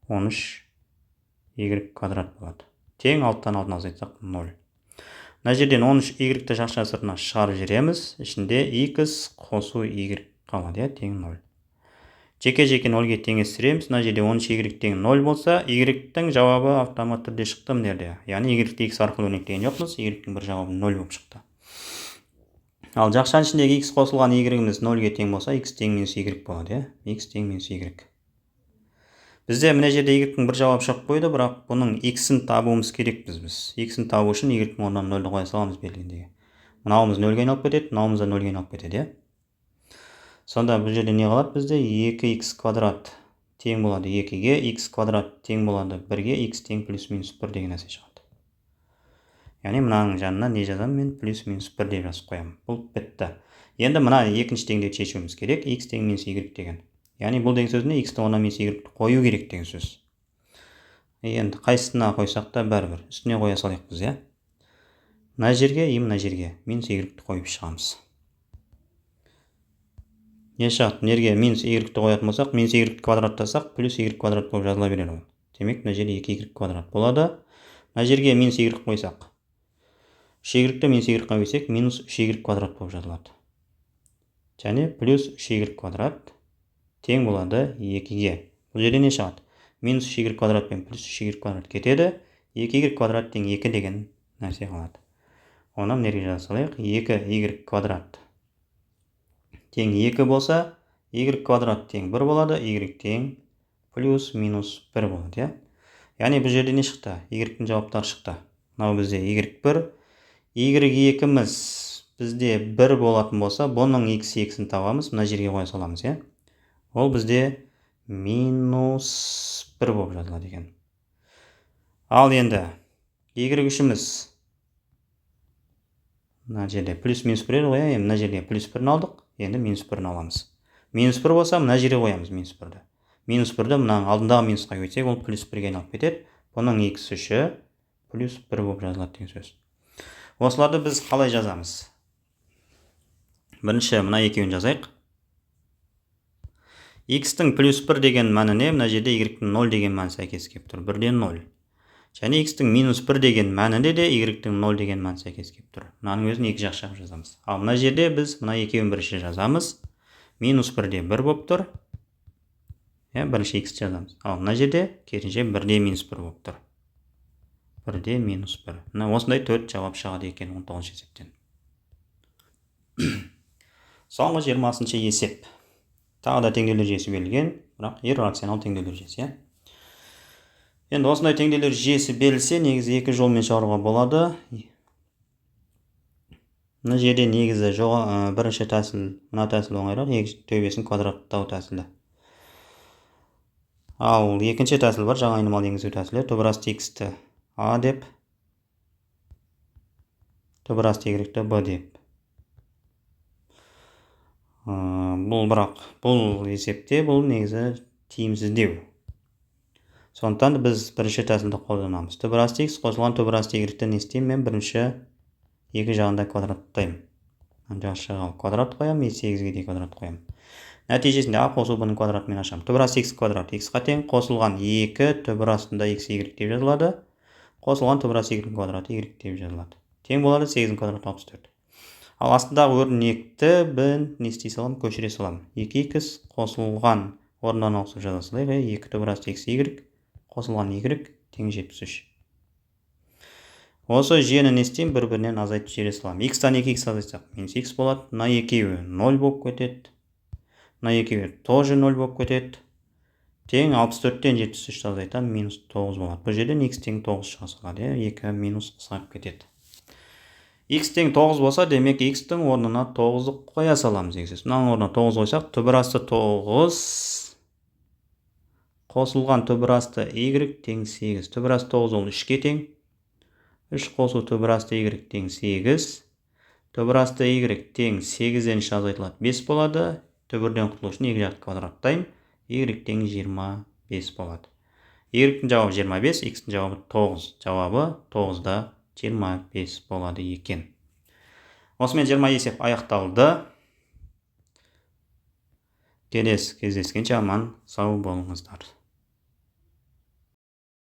13y квадрат болады. Тең 6-тан 6-ны азайтсақ 0. Мына жерден 13y-ді жақша сыртына шығарып жібереміз. Ішінде x қосу y қалады, иә? Тең 0. Жеке-жеке 0-ге теңестіреміз. Мына жерде 13y тең 0 болса, y-тің жауабы автомат түрде шықты мына жерде. Яғни y-ті x арқылы өрнектеген жоқпыз, y-тің бір жауабы 0 болып шықты. Ал жақшаның ішіндегі x қосылған y-іміз 0-ге тең болса, x тең минус y болады, иә? X тең минус y. Бізде мына жерде y-тің бір жауап шығып қойды, бірақ бұның x-ін табуымыз керекпіз біз. X-ін табу үшін y-тің орнына 0-ді қоя саламыз белгідегі. Мынауымыз 0-ге айналып кетеді, мынауымыз да 0-ге айналып кетеді, иә. Сонда бұл жерде не қалады бізде? 2x квадрат тең болады 2-ге, x квадрат тең болады 1-ге, x тең плюс минус 1 деген нәрсе шығады. Яғни мынаның жанына не жазамын мен? Плюс минус 1 деп жазып қоямын. Бұл бітті. Енді мына екінші теңдеуді шешуіміз керек. X тең минус y деген. Яғни бұл деген сөз не? X-тің орнына минус y қою керек деген сөз. Енді қайсысына қойсақ та бәрібір. Үстіне қоя салайық біз, иә. Мына жерге, мына жерге минус y қойып шығамыз. Не шығады? Нерге минус y қоятын болсақ, минус y квадраттасақ, плюс y квадрат болып жазыла береді. Демек, мына жерде 2y квадрат болады. Мына жерге минус y қойсақ, 3y-ті минус y қойсақ, минус 3y квадрат болып жазылады. Және плюс 3y квадрат тең болады 2-ге. Бұл жерде не шығады? Минус 3y квадрат пен плюс 3y квадрат кетеді. 2y квадрат тең 2 деген нәрсе қалады. Оны нерге жаза салайық? 2y квадрат тең 2 болса, y квадрат тең 1 болады, y тең плюс минус 1 болады, иә. Яғни бұл жерде не шықты? Y-тің жауаптары шықты. Мынау бізде y1, y2-міз бізде 1 болатын болса, бұның x-ін табамыз, мына жерге қоя саламыз, иә. Ол бізде минус 1 болып жазылады екен. Ал енді y3-міз мына жерде плюс минус 1 қоя, мына жерге плюс 1-ін алдық, енді минус 1-ін аламыз. Минус 1 болса, мына жерге қоямыз минус 1-ді. Минус 1-ді мынаның алдындағы минусқа көйтсек, ол плюс 1-ге айналып кетеді. Бұның x3-і плюс 1 болып жазылады деген сөз. Осыларды біз қалай жазамыз? Бірінші мына екеуін жазайық. X-тің плюс 1 деген мәні не? Мына жерде y-тің 0 деген мәні сәйкес келіп тұр. 1-ден 0. Және x-тің минус 1 деген мәнінде де y-тің 0 деген мәні сәйкес келіп тұр. Мынаның өзін екі жақ жағып жазамыз. Ал мына жерде біз мына екеуін бірінші жазамыз. Минус 1-де 1 болып тұр. Бірінші x жазамыз. Ал мына жерде керісінше 1-де минус 1 болып тұр. 1-де минус 1. Мына осындай 4 жауап шығады екен 19 есептен. Соңғы 20-шы есеп. Тағы да теңдеулер жүйесі берілген, бірақ иррационал теңдеулер жүйесі. Енді осындай теңдеулер жүйесі берілсе, негізі екі жолмен шығаруға болады. Мына жерде негізі бірінші тәсіл, мына тәсіл оңайырақ, төбесін квадраттау тәсілі. Ал екінші тәсіл бар, жаңа айнымалы енгізу тәсілі. Төбірасты x-ті a деп, төбірасты y-ті b деп. Бұл есепте бұл негізі тиімсіздеу. Сондықтан біз бірінші тәсілді қолданамыз. Төбірасты x қосылған төбірасты y-ті не істеймін? Мен бірінші екі жағында квадраттаймын. Жақшыға квадрат қоямын, 8-ге де квадрат қоямын. Нәтижесінде a қосу b-ның квадратымен ашамын. Төбірасты x квадрат x-ға тең, қосылған 2 төбірастында x y деп жазылады. Қосылған төбірасты y-ның квадраты y деп жазылады. Тең болады 8-ның квадраты 64. Ал астындағы өрнекті бін не істей салам? Көшіре салам. 2x қосылған орнынан ауысып жаза салайық. 2 төбірасты x y қосылған y тең 73. Осы жүйені не істеймін? Бір-бірінен азайтып жібере салам. X-тан 2x азайтсақ, минус x болады. Мына екеуі 0 болып кетеді. Мына екеуі тоже 0 болып кетеді. Тең 64-тен 73 азайтам, минус 9 болады. Бұл жерден x тең 9 шыға салады. 2 минус қысқарып кетеді. X тең 9 болса, демек x-тің орнына 9-ды қоя саламыз. Мынаның орнына 9 қойсақ, төбірасты 9 қосылған төбірасты y тең 8. Төбірасты 9 ол 3-ке тең. 3 қосу төбірасты y тең 8. Төбірасты y тең 8-ден 3 азайтылады 5 болады. Төбірден құтылу үшін екі жақты квадраттаймын. Y тең 25 болады. Y-тің жауабы 25, x-тің жауабы 9. Жауабы 9-да 25 болады екен. Осымен 20 есеп аяқталды. Келесі кездескенше аман сау болыңыздар.